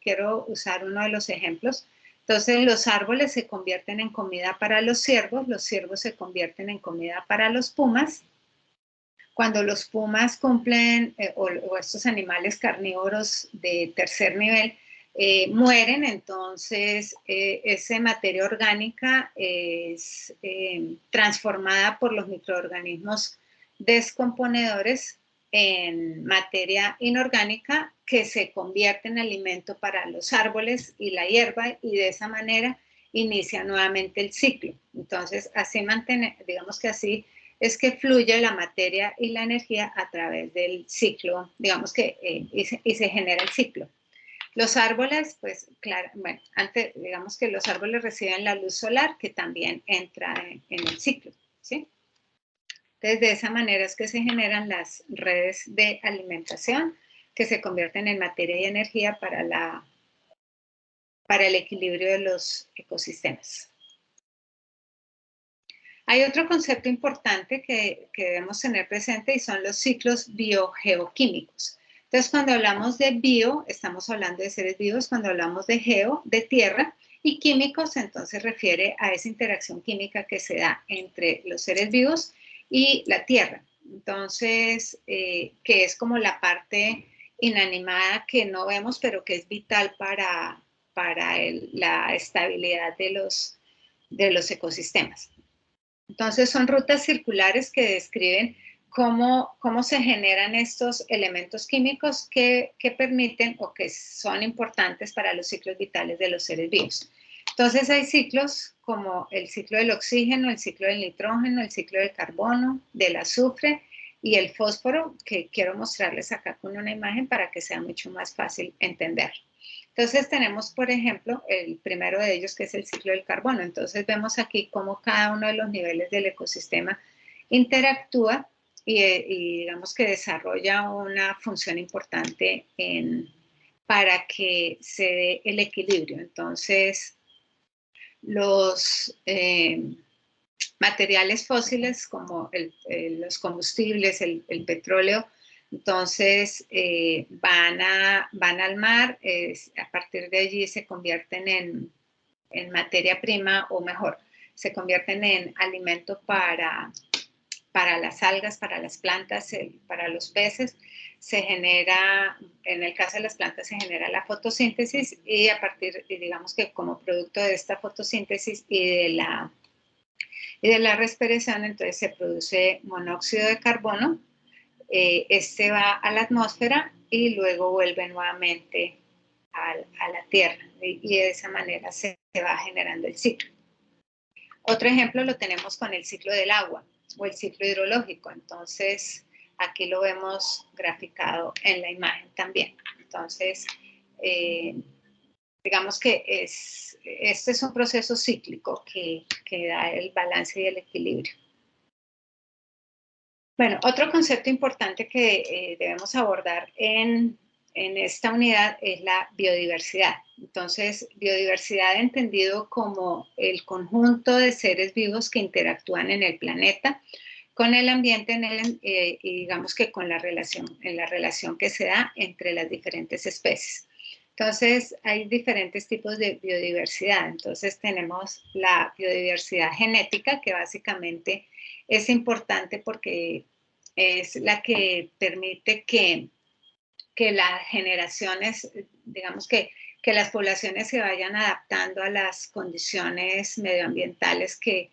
quiero usar uno de los ejemplos. Entonces, los árboles se convierten en comida para los ciervos se convierten en comida para los pumas. Cuando los pumas cumplen, o estos animales carnívoros de tercer nivel, mueren, entonces esa materia orgánica es transformada por los microorganismos descomponedores en materia inorgánica, que se convierte en alimento para los árboles y la hierba, y de esa manera inicia nuevamente el ciclo. Entonces, así digamos que así es que fluye la materia y la energía a través del ciclo, digamos que, y se genera el ciclo. Los árboles, pues, claro, bueno, antes, digamos que los árboles reciben la luz solar, que también entra en el ciclo, ¿sí? Entonces, de esa manera es que se generan las redes de alimentación, que se convierten en materia y energía para el equilibrio de los ecosistemas. Hay otro concepto importante que debemos tener presente y son los ciclos biogeoquímicos. Entonces, cuando hablamos de bio, estamos hablando de seres vivos. Cuando hablamos de geo, de tierra, y químicos, entonces refiere a esa interacción química que se da entre los seres vivos y la tierra. Entonces, que es como la parte inanimada que no vemos, pero que es vital para la estabilidad de los ecosistemas. Entonces, son rutas circulares que describen cómo se generan estos elementos químicos que permiten o que son importantes para los ciclos vitales de los seres vivos. Entonces, hay ciclos como el ciclo del oxígeno, el ciclo del nitrógeno, el ciclo del carbono, del azufre y el fósforo, que quiero mostrarles acá con una imagen para que sea mucho más fácil entender. Entonces tenemos, por ejemplo, el primero de ellos, que es el ciclo del carbono. Entonces vemos aquí cómo cada uno de los niveles del ecosistema interactúa y digamos que desarrolla una función importante para que se dé el equilibrio. Entonces, los materiales fósiles como los combustibles, el petróleo, entonces van al mar, a partir de allí se convierten en materia prima, o mejor, se convierten en alimento para las algas, para las plantas, para los peces. Se genera, en el caso de las plantas, se genera la fotosíntesis y a partir, digamos que como producto de esta fotosíntesis y de la respiración, entonces se produce monóxido de carbono. Este va a la atmósfera y luego vuelve nuevamente a la Tierra. Y de esa manera se va generando el ciclo. Otro ejemplo lo tenemos con el ciclo del agua o el ciclo hidrológico. Entonces, aquí lo vemos graficado en la imagen también. Entonces, digamos que este es un proceso cíclico que da el balance y el equilibrio. Bueno, otro concepto importante que debemos abordar en esta unidad es la biodiversidad. Entonces, biodiversidad entendido como el conjunto de seres vivos que interactúan en el planeta, con el ambiente y digamos que en la relación que se da entre las diferentes especies. Entonces, hay diferentes tipos de biodiversidad. Entonces, tenemos la biodiversidad genética, que básicamente es importante porque es la que permite que las generaciones, digamos que las poblaciones se vayan adaptando a las condiciones medioambientales que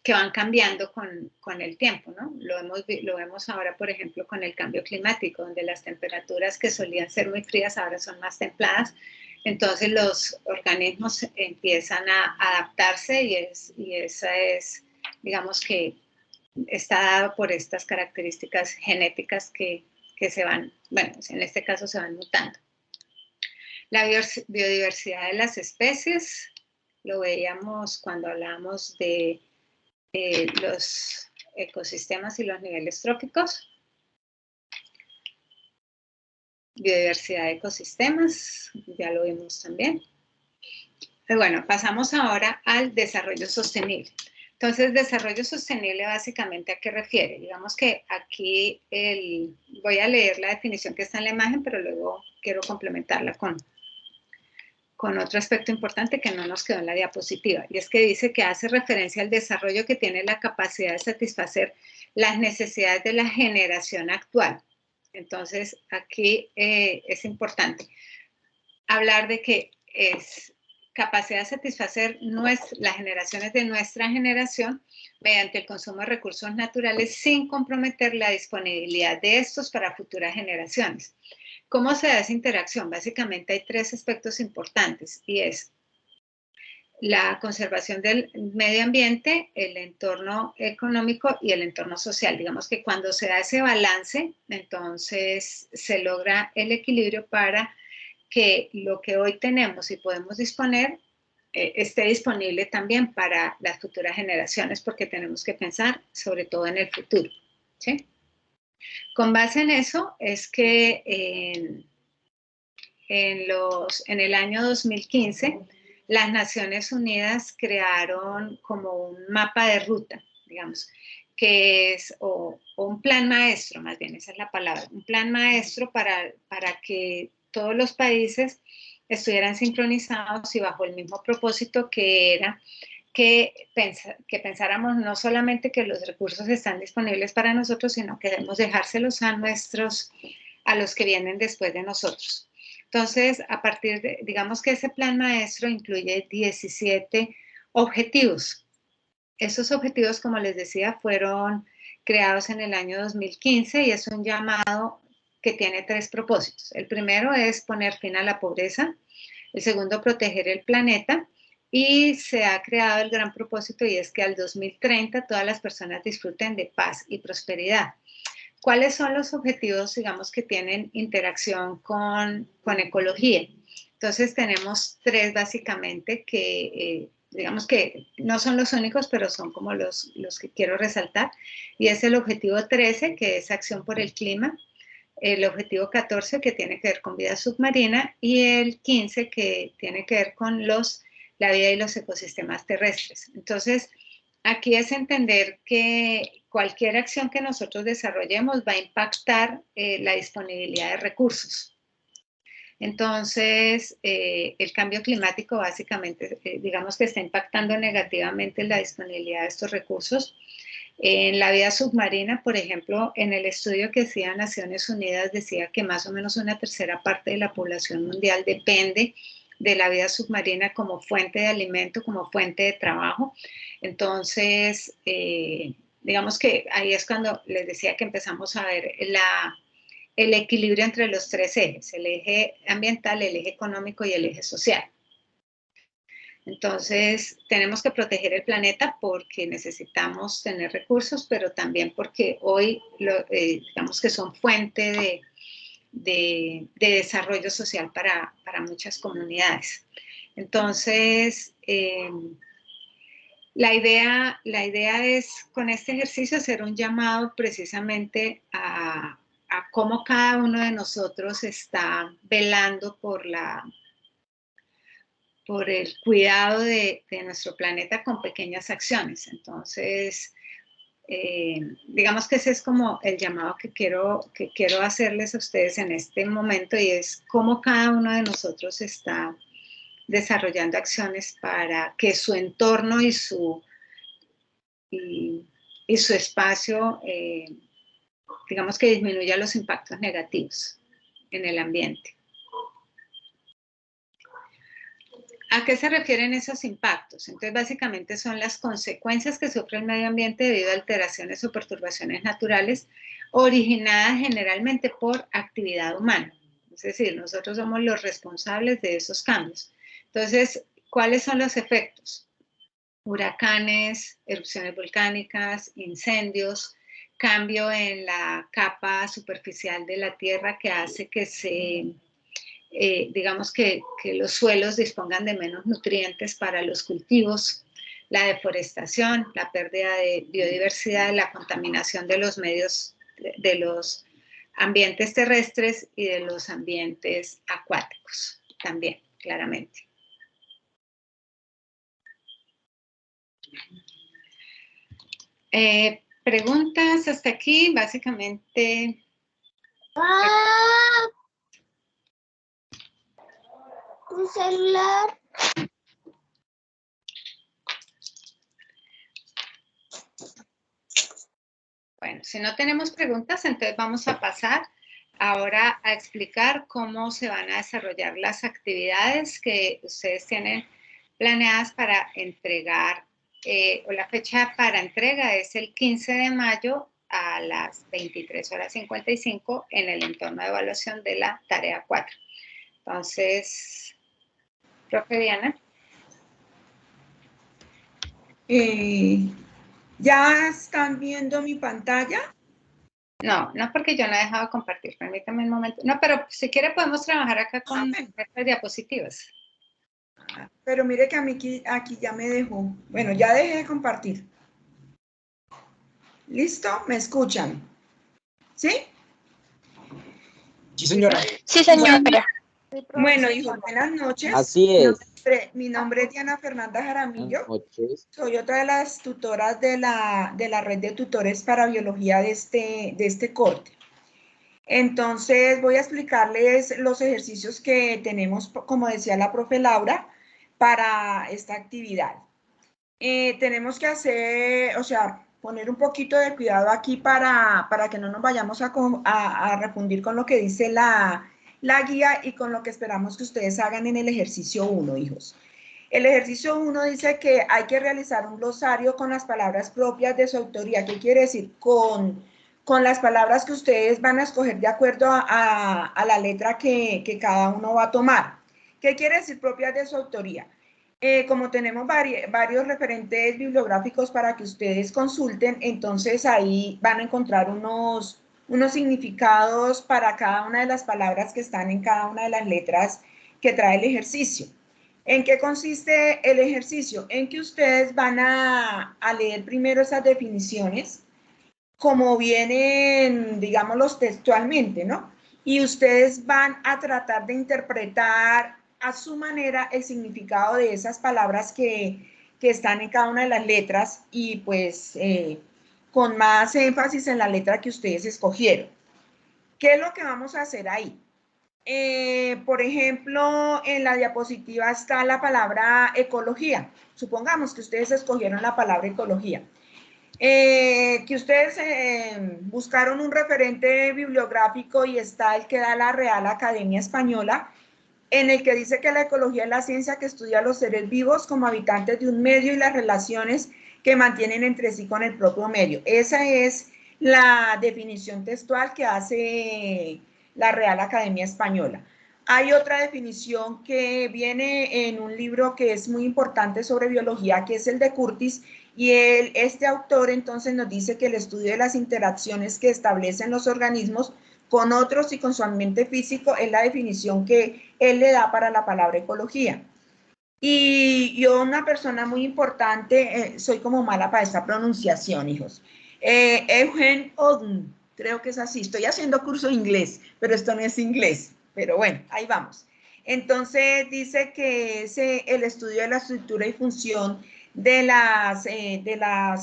van cambiando con el tiempo, ¿no? Lo vemos ahora, por ejemplo, con el cambio climático, donde las temperaturas que solían ser muy frías ahora son más templadas. Entonces los organismos empiezan a adaptarse y esa es, digamos que está dado por estas características genéticas que se van, bueno, en este caso se van mutando. La biodiversidad de las especies, lo veíamos cuando hablamos de los ecosistemas y los niveles tróficos. Biodiversidad de ecosistemas, ya lo vimos también. Pero bueno, pasamos ahora al desarrollo sostenible. Entonces, desarrollo sostenible básicamente ¿a qué refiere? Digamos que aquí voy a leer la definición que está en la imagen, pero luego quiero complementarla con otro aspecto importante que no nos quedó en la diapositiva, y es que dice que hace referencia al desarrollo que tiene la capacidad de satisfacer las necesidades de la generación actual. Entonces, aquí es importante hablar de que es capacidad de satisfacer las generaciones de nuestra generación mediante el consumo de recursos naturales sin comprometer la disponibilidad de estos para futuras generaciones. ¿Cómo se da esa interacción? Básicamente hay tres aspectos importantes y es la conservación del medio ambiente, el entorno económico y el entorno social. Digamos que cuando se da ese balance, entonces se logra el equilibrio para que lo que hoy tenemos y podemos disponer esté disponible también para las futuras generaciones, porque tenemos que pensar sobre todo en el futuro, ¿sí? Con base en eso es que en el año 2015 las Naciones Unidas crearon como un mapa de ruta, digamos, que es, o un plan maestro, más bien, esa es la palabra, un plan maestro para que todos los países estuvieran sincronizados y bajo el mismo propósito, que era que pensáramos no solamente que los recursos están disponibles para nosotros, sino que debemos dejárselos a los que vienen después de nosotros. Entonces, a partir de, digamos que ese plan maestro incluye 17 objetivos. Esos objetivos, como les decía, fueron creados en el año 2015 y es un llamado que tiene 3 propósitos. El primero es poner fin a la pobreza, el segundo, proteger el planeta, y se ha creado el gran propósito, y es que al 2030 todas las personas disfruten de paz y prosperidad. ¿Cuáles son los objetivos, digamos, que tienen interacción con ecología? Entonces tenemos 3 básicamente que, digamos que no son los únicos, pero son como los que quiero resaltar. Y es el objetivo 13, que es acción por el clima. El objetivo 14, que tiene que ver con vida submarina. Y el 15, que tiene que ver con la vida y los ecosistemas terrestres. Entonces, aquí es entender que cualquier acción que nosotros desarrollemos va a impactar la disponibilidad de recursos. Entonces, el cambio climático básicamente, digamos que está impactando negativamente la disponibilidad de estos recursos. En la vida submarina, por ejemplo, en el estudio que hacía Naciones Unidas decía que más o menos una tercera parte de la población mundial depende de la vida submarina como fuente de alimento, como fuente de trabajo. Entonces, digamos que ahí es cuando les decía que empezamos a ver el equilibrio entre los 3 ejes, el eje ambiental, el eje económico y el eje social. Entonces, tenemos que proteger el planeta porque necesitamos tener recursos, pero también porque hoy, digamos que son fuente de desarrollo social para muchas comunidades. Entonces, la idea es con este ejercicio hacer un llamado precisamente a cómo cada uno de nosotros está velando por el cuidado de nuestro planeta con pequeñas acciones. Entonces, digamos que ese es como el llamado que quiero hacerles a ustedes en este momento, y es cómo cada uno de nosotros está desarrollando acciones para que su entorno y su espacio, digamos que disminuya los impactos negativos en el ambiente. ¿A qué se refieren esos impactos? Entonces, básicamente son las consecuencias que sufre el medio ambiente debido a alteraciones o perturbaciones naturales originadas generalmente por actividad humana. Es decir, nosotros somos los responsables de esos cambios. Entonces, ¿cuáles son los efectos? Huracanes, erupciones volcánicas, incendios, cambio en la capa superficial de la Tierra que hace que digamos que los suelos dispongan de menos nutrientes para los cultivos, la deforestación, la pérdida de biodiversidad, la contaminación de los medios, de los ambientes terrestres y de los ambientes acuáticos también, claramente. Preguntas hasta aquí, básicamente. Un celular. Bueno, si no tenemos preguntas, entonces vamos a pasar ahora a explicar cómo se van a desarrollar las actividades que ustedes tienen planeadas para entregar, o la fecha para entrega es el 15 de mayo a las 23:55 en el entorno de evaluación de la tarea 4. Entonces, profe Diana. ¿Ya están viendo mi pantalla? No, no porque yo no he dejado compartir, permítame un momento. No, pero si quiere podemos trabajar acá con estas diapositivas. Pero mire que a mí aquí ya me dejó. Bueno, ya dejé de compartir. ¿Listo? ¿Me escuchan? ¿Sí? Sí, señora. Sí, señora. Bueno, hijos, buenas noches. Así es. Mi nombre es Diana Fernanda Jaramillo. Buenas noches. Soy otra de las tutoras de la red de tutores para biología de este corte. Entonces, voy a explicarles los ejercicios que tenemos, como decía la profe Laura, para esta actividad. Tenemos que hacer, o sea, poner un poquito de cuidado aquí para que no nos vayamos a refundir con lo que dice la guía y con lo que esperamos que ustedes hagan en el ejercicio 1, hijos. El ejercicio 1 dice que hay que realizar un glosario con las palabras propias de su autoría. ¿Qué quiere decir? Con las palabras que ustedes van a escoger de acuerdo a la letra que cada uno va a tomar. ¿Qué quiere decir propias de su autoría? Como tenemos varios referentes bibliográficos para que ustedes consulten, entonces ahí van a encontrar unos significados para cada una de las palabras que están en cada una de las letras que trae el ejercicio. ¿En qué consiste el ejercicio? En que ustedes van a leer primero esas definiciones, como vienen, digámoslos textualmente, ¿no? Y ustedes van a tratar de interpretar a su manera el significado de esas palabras que están en cada una de las letras y pues con más énfasis en la letra que ustedes escogieron. ¿Qué es lo que vamos a hacer ahí? Por ejemplo, en la diapositiva está la palabra ecología. Supongamos que ustedes escogieron la palabra ecología. Que ustedes buscaron un referente bibliográfico y está el que da la Real Academia Española, en el que dice que la ecología es la ciencia que estudia a los seres vivos como habitantes de un medio y las relaciones que mantienen entre sí con el propio medio. Esa es la definición textual que hace la Real Academia Española. Hay otra definición que viene en un libro que es muy importante sobre biología, que es el de Curtis, y este autor entonces nos dice que el estudio de las interacciones que establecen los organismos con otros y con su ambiente físico es la definición que él le da para la palabra ecología. Y yo, una persona muy importante, soy como mala para esta pronunciación, hijos. Eugen Odum, creo que es así. Estoy haciendo curso de inglés, pero esto no es inglés. Pero bueno, ahí vamos. Entonces dice que es el estudio de la estructura y función de las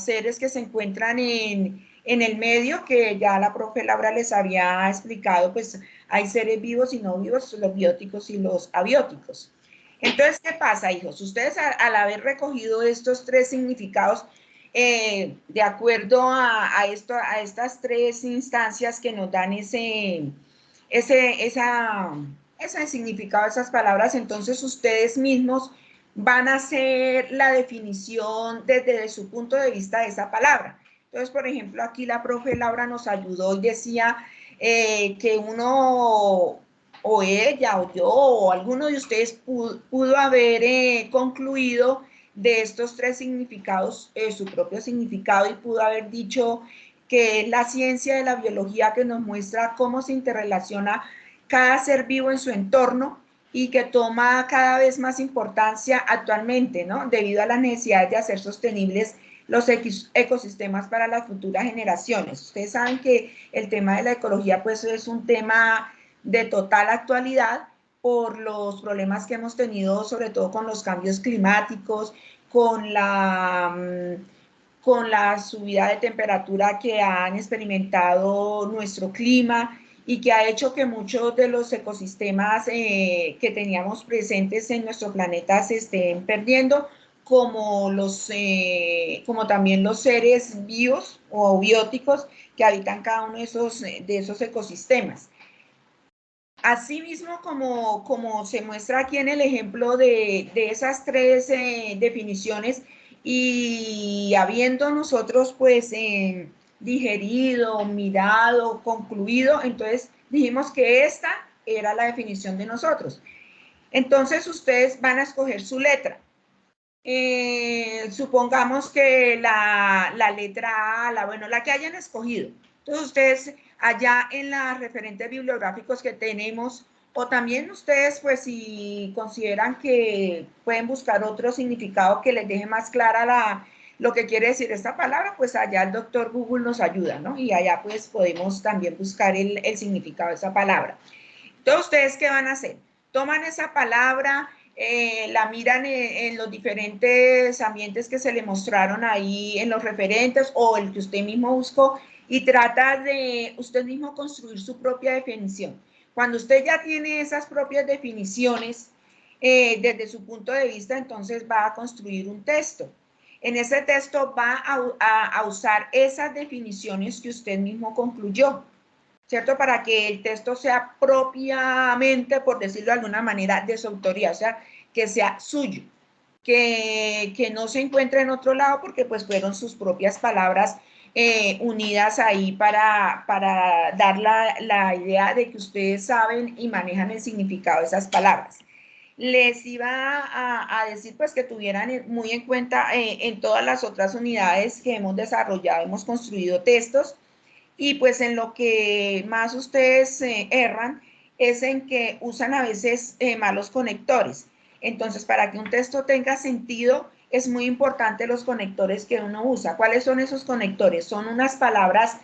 seres que se encuentran en el medio, que ya la profe Laura les había explicado, pues hay seres vivos y no vivos, los bióticos y los abióticos. Entonces, ¿qué pasa, hijos? Ustedes al haber recogido estos tres significados, de acuerdo a estas tres instancias que nos dan ese significado, esas palabras, entonces ustedes mismos van a hacer la definición desde su punto de vista de esa palabra. Entonces, por ejemplo, aquí la profe Laura nos ayudó y decía que uno, o ella, o yo, o alguno de ustedes pudo haber concluido de estos tres significados su propio significado y pudo haber dicho que es la ciencia de la biología que nos muestra cómo se interrelaciona cada ser vivo en su entorno y que toma cada vez más importancia actualmente, ¿no? Debido a las necesidades de hacer sostenibles los ecosistemas para las futuras generaciones. Ustedes saben que el tema de la ecología pues es un tema de total actualidad por los problemas que hemos tenido, sobre todo con los cambios climáticos, con la subida de temperatura que han experimentado nuestro clima y que ha hecho que muchos de los ecosistemas que teníamos presentes en nuestro planeta se estén perdiendo, como también los seres vivos o bióticos que habitan cada uno de esos ecosistemas. Asimismo, como se muestra aquí en el ejemplo de esas tres definiciones, y habiendo nosotros pues digerido, mirado, concluido, entonces dijimos que esta era la definición de nosotros. Entonces ustedes van a escoger su letra. supongamos que la letra A, la que hayan escogido. Entonces ustedes allá en los referentes bibliográficos que tenemos, o también ustedes pues si consideran que pueden buscar otro significado que les deje más clara lo que quiere decir esta palabra, pues allá el doctor Google nos ayuda, ¿no? Y allá pues podemos también buscar el significado de esa palabra. Entonces, ¿ustedes qué van a hacer? Toman esa palabra, la miran en los diferentes ambientes que se le mostraron ahí en los referentes o el que usted mismo buscó y trata de usted mismo construir su propia definición. Cuando usted ya tiene esas propias definiciones, desde su punto de vista, entonces va a construir un texto. En ese texto va a usar esas definiciones que usted mismo concluyó, ¿cierto? Para que el texto sea propiamente, por decirlo de alguna manera, de su autoría, o sea, que sea suyo, que no se encuentre en otro lado porque pues fueron sus propias palabras unidas ahí para dar la idea de que ustedes saben y manejan el significado de esas palabras. Les iba a decir pues que tuvieran muy en cuenta en todas las otras unidades que hemos desarrollado, hemos construido textos, y pues en lo que más ustedes erran es en que usan a veces malos conectores. Entonces, para que un texto tenga sentido, es muy importante los conectores que uno usa. ¿Cuáles son esos conectores? Son unas palabras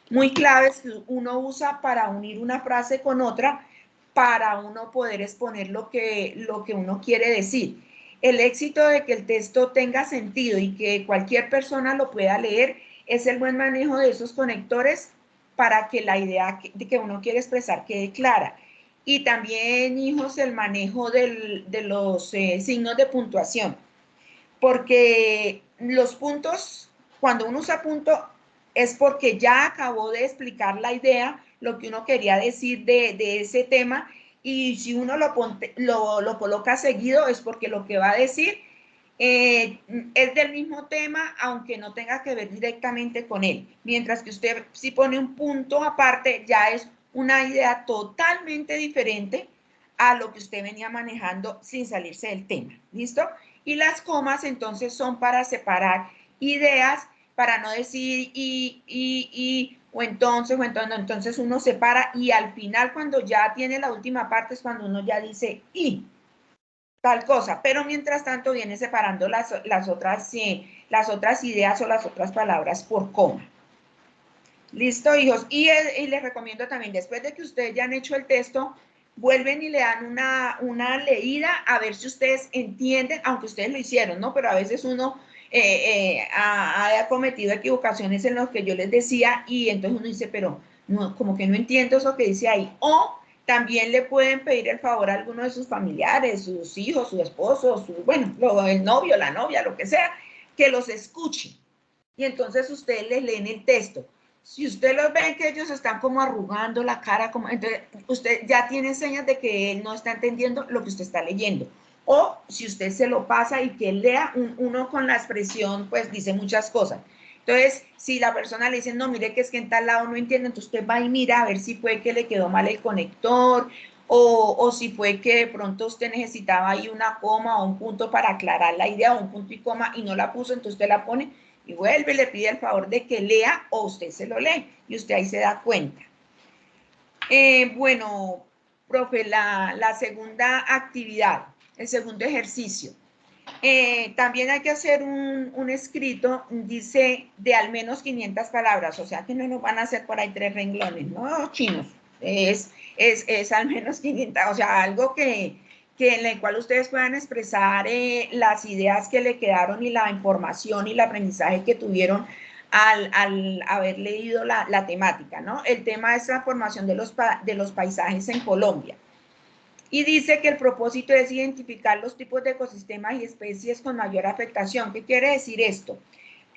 muy claves que uno usa para unir una frase con otra, para uno poder exponer lo que uno quiere decir. El éxito de que el texto tenga sentido y que cualquier persona lo pueda leer es el buen manejo de esos conectores para que la idea que uno quiere expresar quede clara. Y también, hijos, el manejo de los signos de puntuación, porque los puntos, cuando uno usa punto, es porque ya acabó de explicar la idea, lo que uno quería decir de ese tema, y si uno lo coloca seguido es porque lo que va a decir es del mismo tema, aunque no tenga que ver directamente con él. Mientras que usted si pone un punto aparte, ya es una idea totalmente diferente a lo que usted venía manejando sin salirse del tema. ¿Listo? Y las comas entonces son para separar ideas, para no decir o entonces uno separa y al final cuando ya tiene la última parte es cuando uno ya dice y tal cosa, pero mientras tanto viene separando las otras ideas o las otras palabras por coma. ¿Listo, hijos? Y les recomiendo también, después de que ustedes ya han hecho el texto, vuelven y le dan una leída a ver si ustedes entienden, aunque ustedes lo hicieron, ¿no? Pero a veces uno ha cometido equivocaciones en lo que yo les decía y entonces uno dice, pero no, como que no entiendo eso que dice ahí. O también le pueden pedir el favor a alguno de sus familiares, sus hijos, su esposo, el novio, la novia, lo que sea, que los escuche. Y entonces ustedes les leen el texto. Si usted los ve que ellos están como arrugando la cara, entonces usted ya tiene señas de que él no está entendiendo lo que usted está leyendo. O si usted se lo pasa y que él lea, uno con la expresión pues dice muchas cosas. Entonces, si la persona le dice, no, mire que es que en tal lado no entiende, entonces usted va y mira a ver si fue que le quedó mal el conector o si fue que de pronto usted necesitaba ahí una coma o un punto para aclarar la idea o un punto y coma y no la puso, entonces usted la pone y vuelve, le pide el favor de que lea o usted se lo lee y usted ahí se da cuenta. Bueno, profe, la segunda actividad, el segundo ejercicio. También hay que hacer un escrito, dice, de al menos 500 palabras, o sea que no nos van a hacer por ahí 3 renglones, no, chinos, es al menos 500, o sea, algo que en el cual ustedes puedan expresar las ideas que le quedaron y la información y el aprendizaje que tuvieron al haber leído la temática, ¿no? El tema es la formación de los paisajes en Colombia. Y dice que el propósito es identificar los tipos de ecosistemas y especies con mayor afectación. ¿Qué quiere decir esto?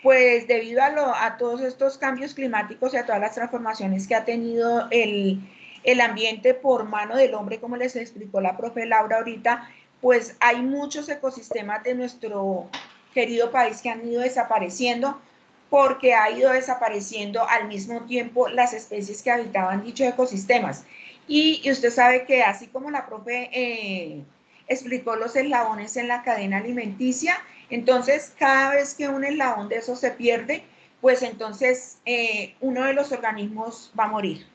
Pues debido a todos estos cambios climáticos y a todas las transformaciones que ha tenido el ambiente por mano del hombre, como les explicó la profe Laura ahorita, pues hay muchos ecosistemas de nuestro querido país que han ido desapareciendo porque ha ido desapareciendo al mismo tiempo las especies que habitaban dichos ecosistemas. Y usted sabe que así como la profe explicó los eslabones en la cadena alimenticia, Entonces, cada vez que un eslabón de eso se pierde, pues entonces uno de los organismos va a morir,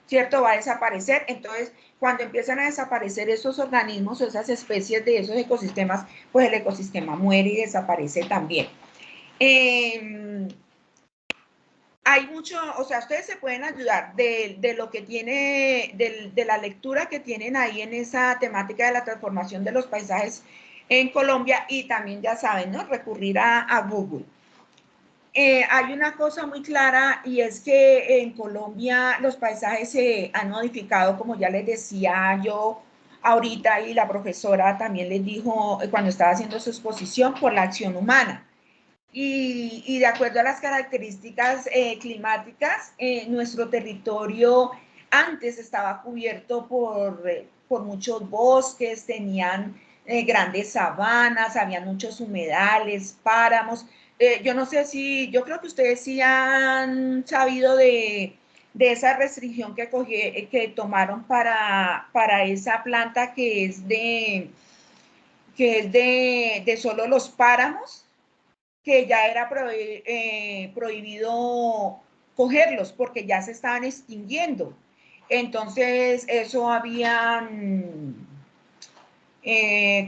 ¿cierto? Va a desaparecer. Entonces, cuando empiezan a desaparecer esos organismos o esas especies de esos ecosistemas, pues el ecosistema muere y desaparece también. Hay mucho, o sea, ustedes se pueden ayudar de lo que tiene, de la lectura que tienen ahí en esa temática de la transformación de los paisajes en Colombia, y también, ya saben, ¿no? Recurrir a Google. Hay una cosa muy clara, y es que en Colombia los paisajes se han modificado, como ya les decía yo ahorita, y la profesora también les dijo cuando estaba haciendo su exposición, por la acción humana. Y de acuerdo a las características climáticas, nuestro territorio antes estaba cubierto por muchos bosques, tenían grandes sabanas, había muchos humedales, páramos. Yo no sé si, yo creo que ustedes sí han sabido de esa restricción que tomaron para esa planta que es de solo los páramos, que ya era prohibido cogerlos porque ya se estaban extinguiendo. Entonces, eso habían,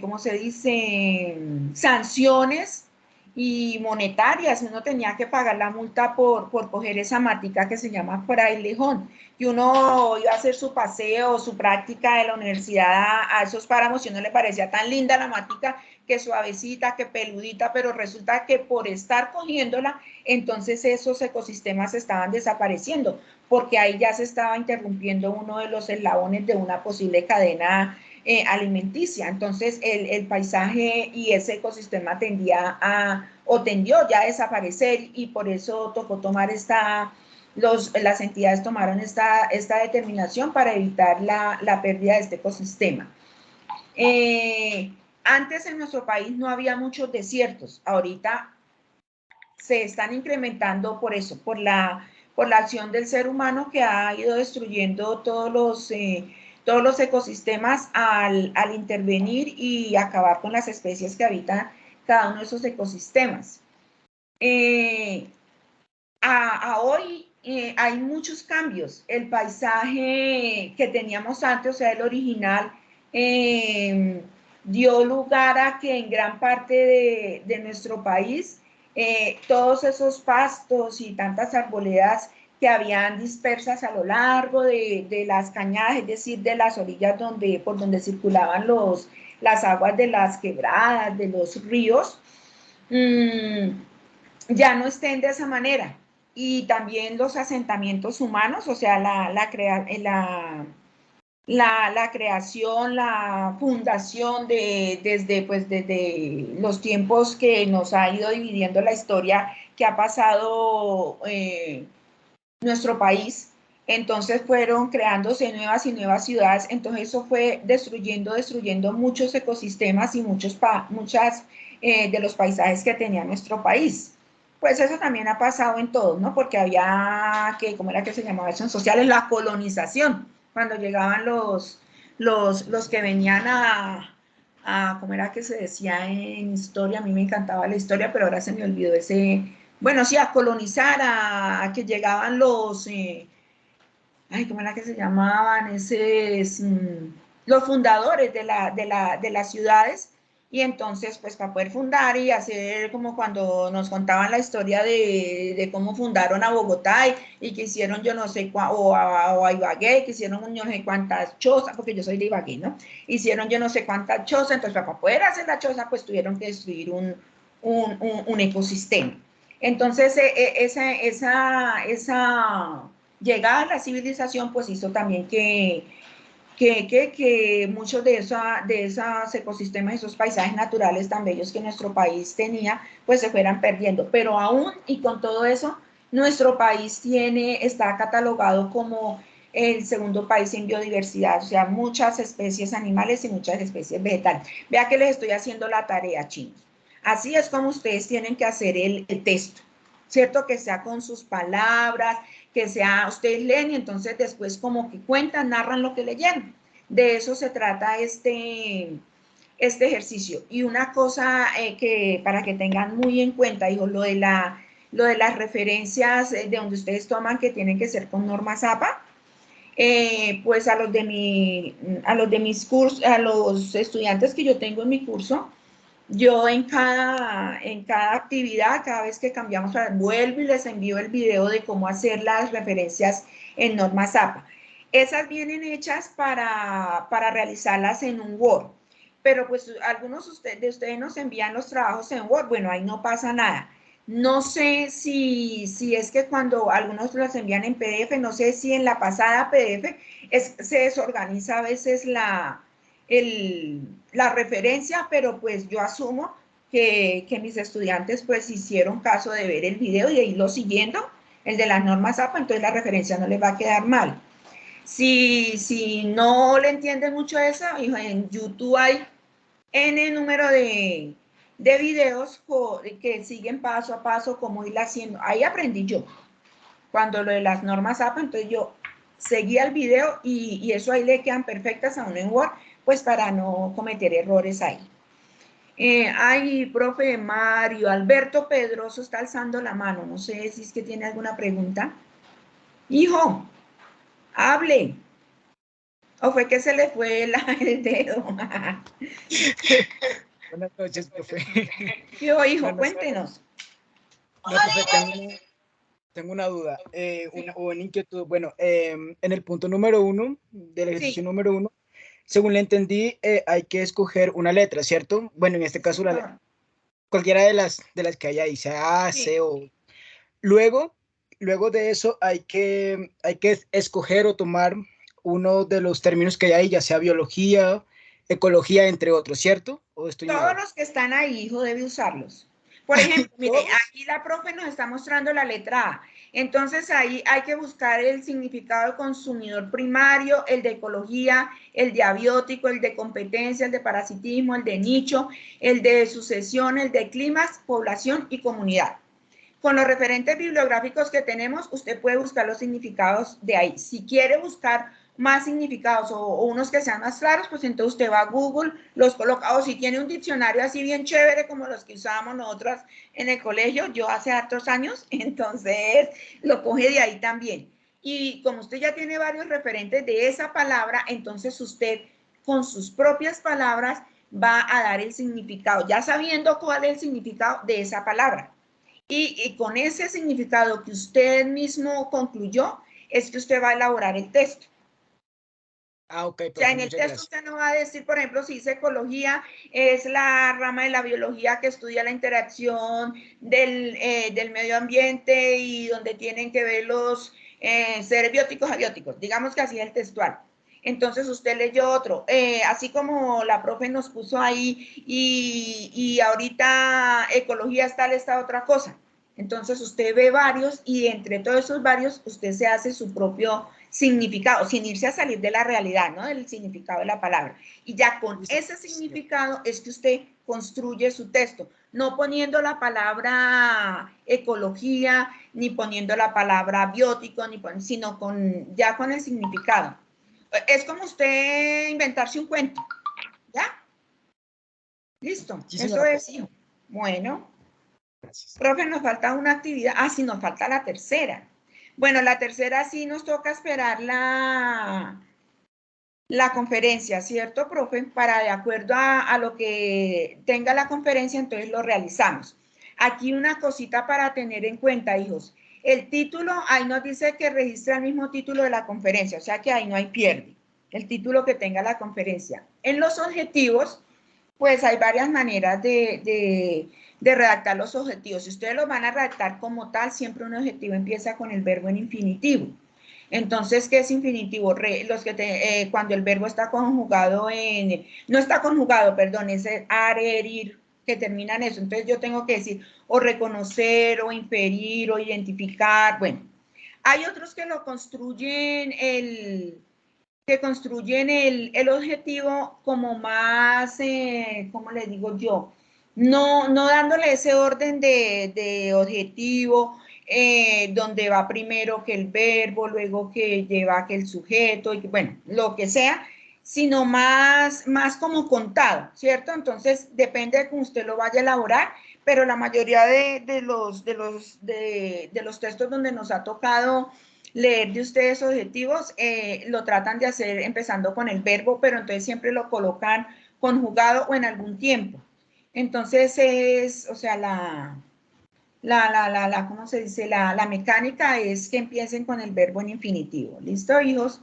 ¿cómo se dice? Sanciones y monetarias. Uno tenía que pagar la multa por coger esa matica que se llama frailejón. Y uno iba a hacer su paseo, su práctica de la universidad a esos páramos, y uno le parecía tan linda la matica, que suavecita, que peludita, pero resulta que por estar cogiéndola, entonces esos ecosistemas estaban desapareciendo, porque ahí ya se estaba interrumpiendo uno de los eslabones de una posible cadena alimenticia. Entonces el paisaje y ese ecosistema tendió ya a desaparecer, y por eso tocó tomar las entidades tomaron esta determinación para evitar la pérdida de este ecosistema. Antes en nuestro país no había muchos desiertos, ahorita se están incrementando por eso, por la acción del ser humano, que ha ido destruyendo todos los ecosistemas al intervenir y acabar con las especies que habitan cada uno de esos ecosistemas. A hoy hay muchos cambios. El paisaje que teníamos antes, o sea, el original, dio lugar a que en gran parte de nuestro país todos esos pastos y tantas arboledas que habían dispersas a lo largo de las cañadas, es decir, de las orillas por donde circulaban las aguas de las quebradas, de los ríos, ya no estén de esa manera. Y también los asentamientos humanos, o sea, la creación, la fundación desde los tiempos que nos ha ido dividiendo la historia que ha pasado nuestro país. Entonces fueron creándose nuevas y nuevas ciudades. Entonces eso fue destruyendo muchos ecosistemas y muchas de los paisajes que tenía nuestro país. Pues eso también ha pasado en todos, ¿no? Porque había, ¿cómo era que se llamaba eso en sociales? La colonización. Cuando llegaban los que venían ¿cómo era que se decía en historia? A mí me encantaba la historia, pero ahora se me olvidó bueno, sí, a colonizar, a que llegaban ¿cómo era que se llamaban? Los fundadores de las ciudades. Y entonces, pues para poder fundar y hacer como cuando nos contaban la historia de cómo fundaron a Bogotá y que hicieron yo no sé o a Ibagué, que hicieron yo no sé cuántas chozas, porque yo soy de Ibagué, ¿no? Hicieron yo no sé cuántas chozas, entonces para poder hacer la choza, pues tuvieron que destruir un ecosistema. Entonces, esa llegada a la civilización, pues hizo también que muchos de esos ecosistemas, esos paisajes naturales tan bellos que nuestro país tenía, pues se fueran perdiendo. Pero aún y con todo eso, nuestro país está catalogado como el segundo país en biodiversidad, o sea, muchas especies animales y muchas especies vegetales. Vea que les estoy haciendo la tarea, chinos. Así es como ustedes tienen que hacer el texto, ¿cierto? Que sea con sus palabras, que sea, ustedes leen y entonces después como que cuentan, narran lo que leyeron. De eso se trata este ejercicio. Y una cosa que para que tengan muy en cuenta, hijos, lo de las referencias de donde ustedes toman que tienen que ser con normas APA, pues a los de mis cursos, a los estudiantes que yo tengo en mi curso, yo en cada actividad, cada vez que cambiamos, vuelvo y les envío el video de cómo hacer las referencias en normas APA. Esas vienen hechas para realizarlas en un Word, pero pues algunos de ustedes nos envían los trabajos en Word, bueno, ahí no pasa nada. No sé si es que cuando algunos los envían en PDF, no sé si en la pasada PDF se desorganiza a veces la referencia, pero pues yo asumo que mis estudiantes pues hicieron caso de ver el video y de irlo siguiendo, el de las normas APA, entonces la referencia no les va a quedar mal. Si no le entienden mucho eso, en YouTube hay N número de videos que siguen paso a paso cómo ir haciendo. Ahí aprendí yo. Cuando lo de las normas APA, entonces yo seguía el video y eso ahí le quedan perfectas a uno en Word, pues para no cometer errores ahí. Ay, profe Mario Alberto Pedroso está alzando la mano. No sé si es que tiene alguna pregunta. Hijo, hable. ¿O fue que se le fue el dedo? Buenas noches, profe. Yo, hijo, cuéntenos. No, profe, tengo una duda, una inquietud. Bueno, en el punto número 1 del ejercicio Sí. número 1, según le entendí, hay que escoger una letra, ¿cierto? Bueno, en este caso, cualquiera de las que hay ahí, sea A, Sí. C o... Luego de eso hay que escoger o tomar uno de los términos que hay ahí, ya sea biología, ecología, entre otros, ¿cierto? ¿O estoy Todos mal? los que están ahí, hijo, debe usarlos. Por ejemplo, mire, ¿Todos? aquí la profe nos está mostrando la letra A. Entonces ahí hay que buscar el significado de consumidor primario, el de ecología, el de abiótico, el de competencia, el de parasitismo, el de nicho, el de sucesión, el de climas, población y comunidad. Con los referentes bibliográficos que tenemos, usted puede buscar los significados de ahí. Si quiere buscar más significados o unos que sean más claros, pues entonces usted va a Google, los coloca, o si tiene un diccionario así bien chévere como los que usábamos nosotras en el colegio, yo hace hartos años, entonces lo coge de ahí también. Y como usted ya tiene varios referentes de esa palabra, entonces usted con sus propias palabras va a dar el significado, ya sabiendo cuál es el significado de esa palabra. Y con ese significado que usted mismo concluyó, es que usted va a elaborar el texto. Ah, ok, O sea, profe, en el muchas texto gracias. usted no va a decir, por ejemplo, si dice ecología, es la rama de la biología que estudia la interacción del medio ambiente y donde tienen que ver los seres bióticos abióticos. Digamos que así es el textual. Entonces usted leyó otro, así como la profe nos puso ahí y ahorita ecología está esta otra cosa. Entonces usted ve varios y entre todos esos varios usted se hace su propio significado, sin irse a salir de la realidad, ¿no? Del significado de la palabra. Y ya con ese significado es que usted construye su texto, no poniendo la palabra ecología, ni poniendo la palabra biótico, sino ya con el significado. Es como usted inventarse un cuento, ¿ya? Listo, Sí, eso señora. es, hijo. Bueno, Gracias. profe, nos falta una actividad. Ah, sí, nos falta la tercera. Bueno, la tercera sí nos toca esperar la conferencia, ¿cierto, profe? Para de acuerdo a lo que tenga la conferencia, entonces lo realizamos. Aquí una cosita para tener en cuenta, hijos. El título, ahí nos dice que registra el mismo título de la conferencia, o sea que ahí no hay pierde, el título que tenga la conferencia. En los objetivos, pues hay varias maneras de redactar los objetivos. Si ustedes los van a redactar como tal, siempre un objetivo empieza con el verbo en infinitivo. Entonces, ¿qué es infinitivo? Cuando el verbo está conjugado no está conjugado, perdón, es ir, que termina en eso. Entonces yo tengo que decir o reconocer, o inferir, o identificar. Bueno, hay otros que lo construyen el objetivo como más, ¿cómo le digo yo? No dándole ese orden de objetivo, donde va primero que el verbo, luego que lleva que el sujeto, y bueno, lo que sea, sino más como contado, ¿cierto? Entonces, depende de cómo usted lo vaya a elaborar, pero la mayoría de los textos donde nos ha tocado leer de ustedes objetivos, lo tratan de hacer empezando con el verbo, pero entonces siempre lo colocan conjugado o en algún tiempo. Entonces o sea, ¿cómo se dice? La mecánica es que empiecen con el verbo en infinitivo. ¿Listo, hijos?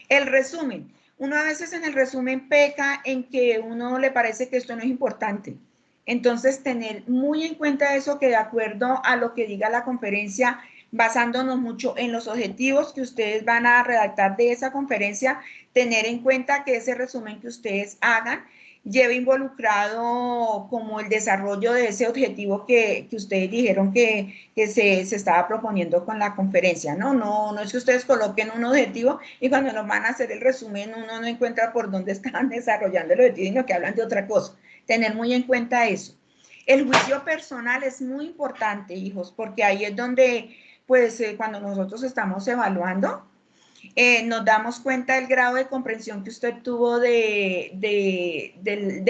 El resumen. Uno a veces en el resumen peca en que uno le parece que esto no es importante. Entonces, tener muy en cuenta eso, que de acuerdo a lo que diga la conferencia, basándonos mucho en los objetivos que ustedes van a redactar de esa conferencia, tener en cuenta que ese resumen que ustedes hagan lleve involucrado como el desarrollo de ese objetivo que ustedes dijeron que se estaba proponiendo con la conferencia, ¿no? No es que ustedes coloquen un objetivo y cuando nos van a hacer el resumen uno no encuentra por dónde están desarrollando el objetivo, sino que hablan de otra cosa. Tener muy en cuenta eso. El juicio personal es muy importante, hijos, porque ahí es donde, pues, cuando nosotros estamos evaluando, nos damos cuenta del grado de comprensión que usted tuvo de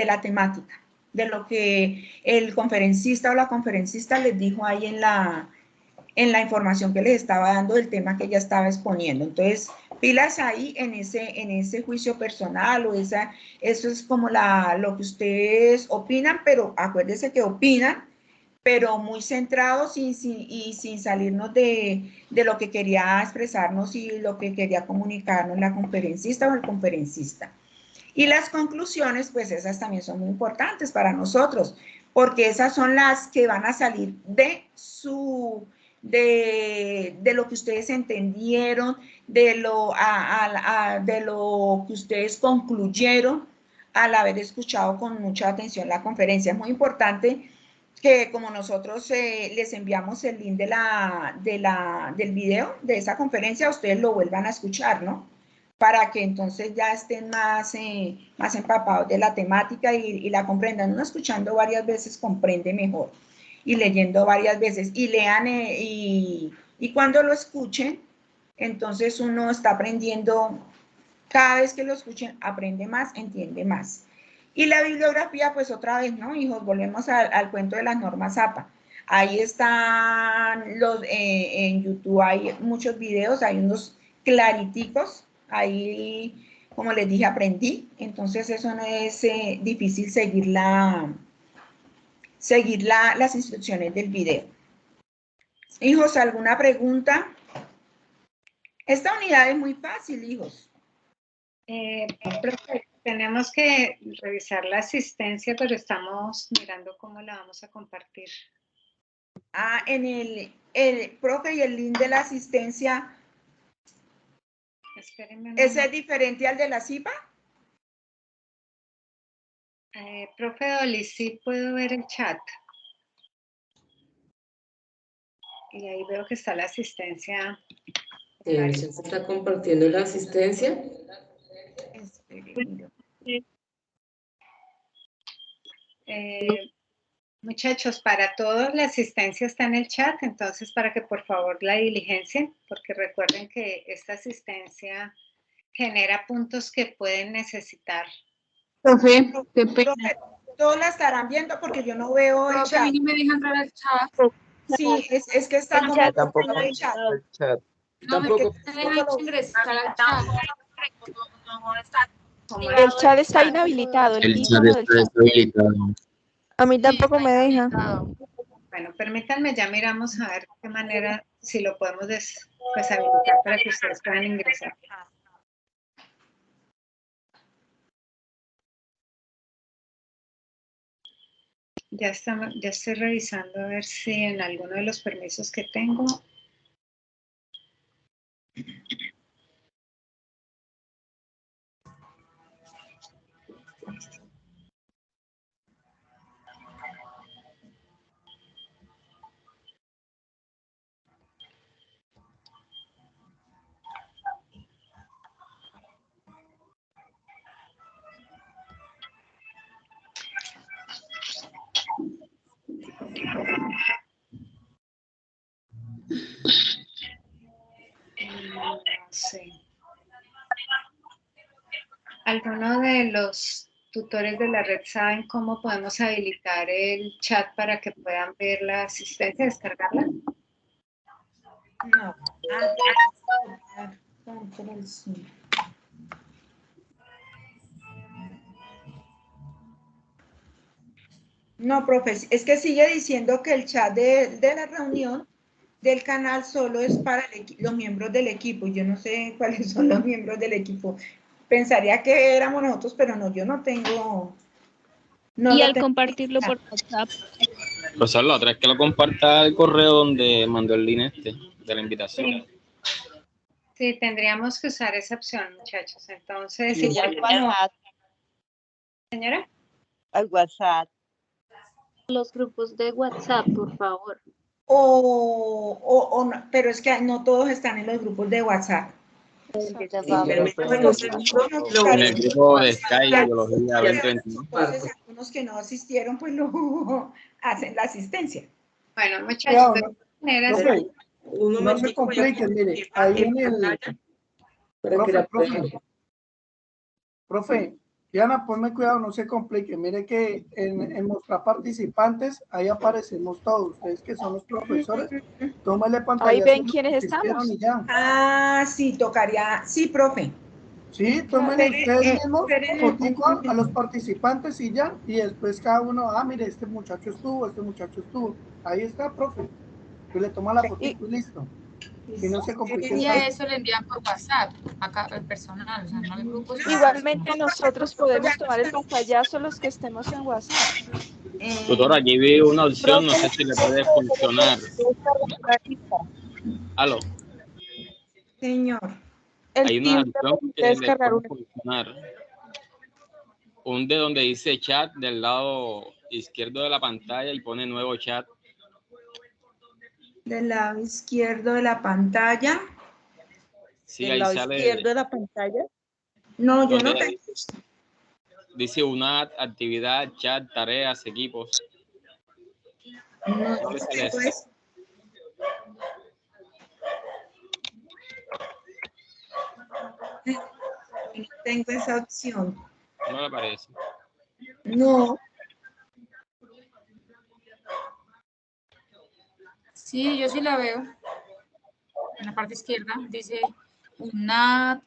la temática, de lo que el conferencista o la conferencista les dijo ahí en la información que les estaba dando del tema que ella estaba exponiendo. Entonces, pilas ahí en ese juicio personal o eso es como lo que ustedes opinan, pero acuérdense que opinan, pero muy centrados y sin salirnos de lo que quería expresarnos y lo que quería comunicarnos la conferencista o el conferencista. Y las conclusiones, pues esas también son muy importantes para nosotros, porque esas son las que van a salir de lo que ustedes entendieron, de lo que ustedes concluyeron al haber escuchado con mucha atención la conferencia. Es muy importante que como nosotros les enviamos el link del video de esa conferencia, ustedes lo vuelvan a escuchar, ¿no? Para que entonces ya estén más empapados de la temática y la comprendan. Uno escuchando varias veces comprende mejor y leyendo varias veces y lean y cuando lo escuchen, entonces uno está aprendiendo, cada vez que lo escuchen, aprende más, entiende más. Y la bibliografía, pues otra vez, ¿no, hijos? Volvemos al cuento de las normas APA. Ahí están en YouTube hay muchos videos, hay unos clariticos, ahí, como les dije, aprendí, entonces eso no es difícil seguir las instrucciones del video. Hijos, ¿alguna pregunta? Esta unidad es muy fácil, hijos. Profe, tenemos que revisar la asistencia, pero estamos mirando cómo la vamos a compartir. En el profe y el link de la asistencia, ¿ese es diferente al de la CIPA? Profe Dolly, sí puedo ver el chat. Y ahí veo que está la asistencia. Sí, ya se está compartiendo la asistencia. Muchachos, para todos la asistencia está en el chat, entonces para que por favor la diligencien, porque recuerden que esta asistencia genera puntos que pueden necesitar. Profe, qué pena. Todos la estarán viendo porque yo no veo el Profe, chat. a mí no me dejan entrar al chat. Sí, es que está como Tampoco el chat. No me Tampoco. dejan ingresar al chat. El chat está inhabilitado, el icono del chat. A mí tampoco me deja. Bueno, permítanme, ya miramos a ver de qué manera, si lo podemos deshabilitar para que ustedes puedan ingresar. Ya estoy revisando a ver si en alguno de los permisos que tengo. Sí. ¿Alguno de los tutores de la red saben cómo podemos habilitar el chat para que puedan ver la asistencia, descargarla? No. Control C. No, profe, es que sigue diciendo que el chat de la reunión del canal solo es para los miembros del equipo. Yo no sé cuáles son los miembros del equipo. Pensaría que éramos nosotros, pero no, yo no tengo. No y lo al tengo. compartirlo por WhatsApp. Pues la otra es que lo comparta el correo donde mandó el link de la invitación. Sí, tendríamos que usar esa opción, muchachos. Entonces, Sí, igual al como... WhatsApp. Señora. Al WhatsApp. Los grupos de WhatsApp, por favor. No, pero es que no todos están en los grupos de WhatsApp. En el grupo de Sky de Biología 2021. Entonces, algunos que no asistieron, pues lo hacen la asistencia. Bueno, muchachos, de todas maneras... No se compliquen, mire, ahí en el... Profe, Diana, ponme cuidado, no se complique. Mire que en mostrar participantes, ahí aparecemos todos. Ustedes que son los profesores, tómale pantalla. Ahí ven quiénes estamos. Ah, sí, tocaría. Sí, profe. Sí, tomen ustedes mismos fotico a los participantes y ya. Y después cada uno, mire, este muchacho estuvo. Ahí está, profe. Que le toma la fotico y listo. Y no se complique. Y a eso le envían por WhatsApp, acá el personal, o sea, no el grupo. Igualmente nosotros podemos tomar el pantallazo los que estemos en WhatsApp. Tutora, allí vi una opción, no sé si le puede funcionar. ¿Aló? Señor. Hay una opción que le puede funcionar. Un de donde dice chat del lado izquierdo de la pantalla y pone nuevo chat. Del lado izquierdo de la pantalla. Sí, ahí sale. ¿Izquierdo de la pantalla? No, yo no tengo. Dice una actividad, chat, tareas, equipos. No le sale eso. No tengo esa opción. No le aparece. No. Sí, yo sí la veo. En la parte izquierda dice una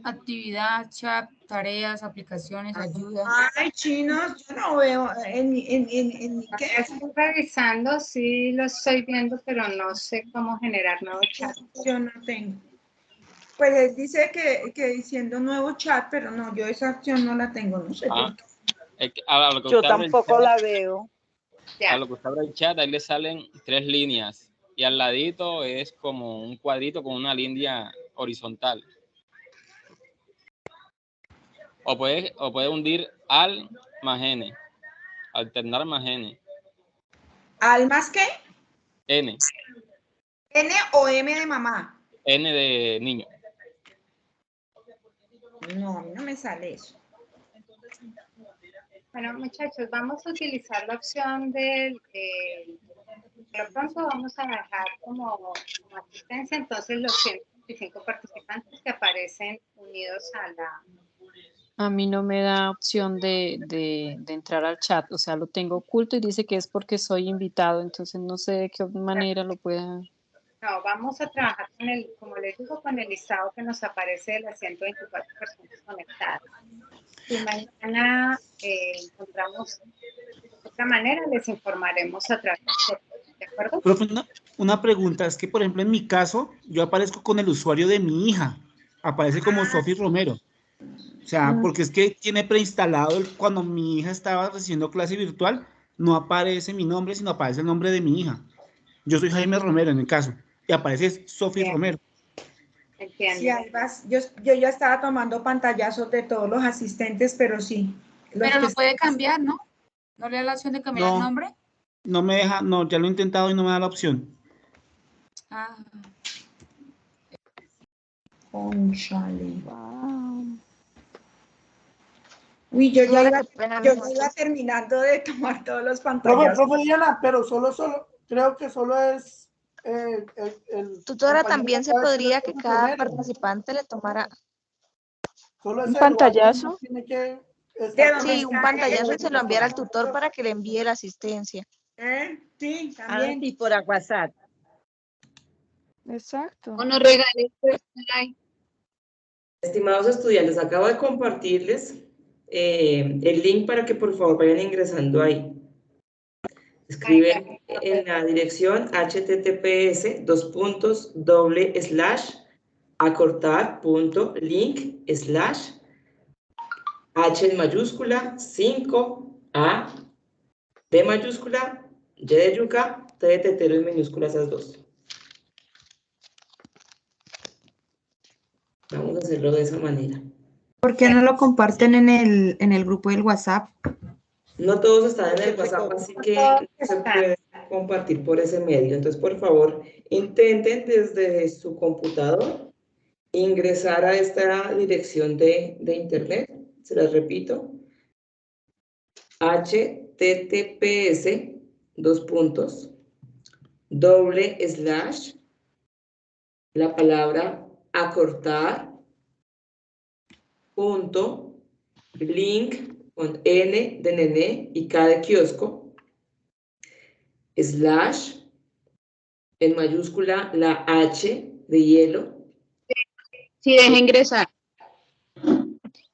actividad, chat, tareas, aplicaciones, ayuda. Ay, chinos, yo no veo en ¿qué? Estoy revisando, sí lo estoy viendo, pero no sé cómo generar nuevo chat. Yo no tengo. Pues él dice que diciendo nuevo chat, pero no, yo esa opción no la tengo, no sé por qué. Yo tampoco la veo. A lo que usted abre el chat, ahí le salen 3 líneas y al ladito es como un cuadrito con una línea horizontal. O puede hundir al más n, alternar más n. ¿Al más qué? N. ¿N o M de mamá? N de niño. No, a mí no me sale eso. Bueno, muchachos, vamos a utilizar la opción del... por lo pronto vamos a dejar como asistencia, entonces los 125 participantes que aparecen unidos a la... A mí no me da opción de entrar al chat, o sea, lo tengo oculto y dice que es porque soy invitado, entonces no sé de qué manera lo pueda... No, vamos a trabajar con el, como les digo, con el listado que nos aparece de las 124 personas conectadas. Si mañana encontramos otra manera, les informaremos a través ¿de acuerdo? Profe, una pregunta, es que por ejemplo en mi caso, yo aparezco con el usuario de mi hija, aparece como Sofi Romero. O sea, porque es que tiene preinstalado, cuando mi hija estaba recibiendo clase virtual, no aparece mi nombre, sino aparece el nombre de mi hija. Yo soy Jaime Romero en el caso, y aparece Sofi Romero. Entiendo. Sí, ahí vas. Yo ya estaba tomando pantallazos de todos los asistentes, pero sí. Pero lo puede cambiar, ¿no? ¿No le da la opción de cambiar el nombre? No me deja, no, ya lo he intentado y no me da la opción. Ah. Cónchale. Uy, yo ya iba terminando de tomar todos los pantallazos. Profe Diana, pero creo que solo es Tutora, también se podría que cada participante le tomara... Solo ¿Un ese pantallazo? tiene que Sí, un pantallazo y se lo enviar al tutor para que le envíe la asistencia. Sí, Ah, también. sí, por WhatsApp. Exacto. O nos regales like. Estimados estudiantes, acabo de compartirles el link para que por favor vayan ingresando ahí. Escriben en la dirección https://acortar.link/h en mayúscula 5A, D mayúscula, Y de yuca, T de tetero en minúscula esas dos. Vamos a hacerlo de esa manera. ¿Por qué no lo comparten en el grupo del WhatsApp? No todos están en el WhatsApp, así que no se puede compartir por ese medio. Entonces, por favor, intenten desde su computador ingresar a esta dirección de internet. Se las repito. https:// la palabra acortar .link con N de nene y K de kiosco, / en mayúscula la H de hielo. Sí, deja ingresar.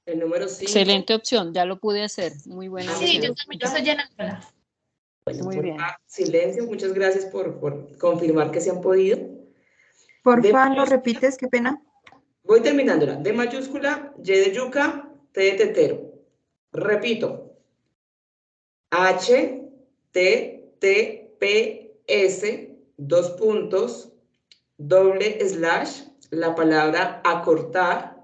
El número 5. Excelente opción, ya lo pude hacer. Muy buena Sí, opción. yo también estoy llenándola. Bueno, Muy bien. Silencio, muchas gracias por confirmar que se han podido. Porfa, ¿lo repites? Qué pena. Voy terminándola. D mayúscula, Y de yuca, T de tetero. Repito. https:// la palabra acortar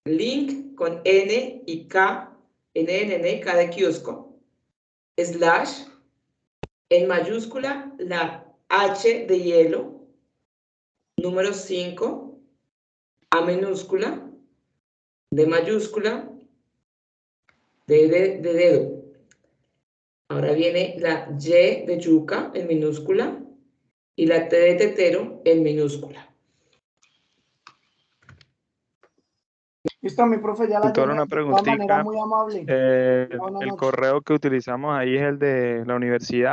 .link con N y K, N de nene, K de kiosco, / en mayúscula la H de hielo, número 5, A minúscula, D mayúscula, D de dedo. Ahora viene la Y de yuca en minúscula y la T de tetero en minúscula. Listo, mi profe, ya la Tutor, llené una de manera preguntita. muy amable. El correo que utilizamos ahí es el de la universidad.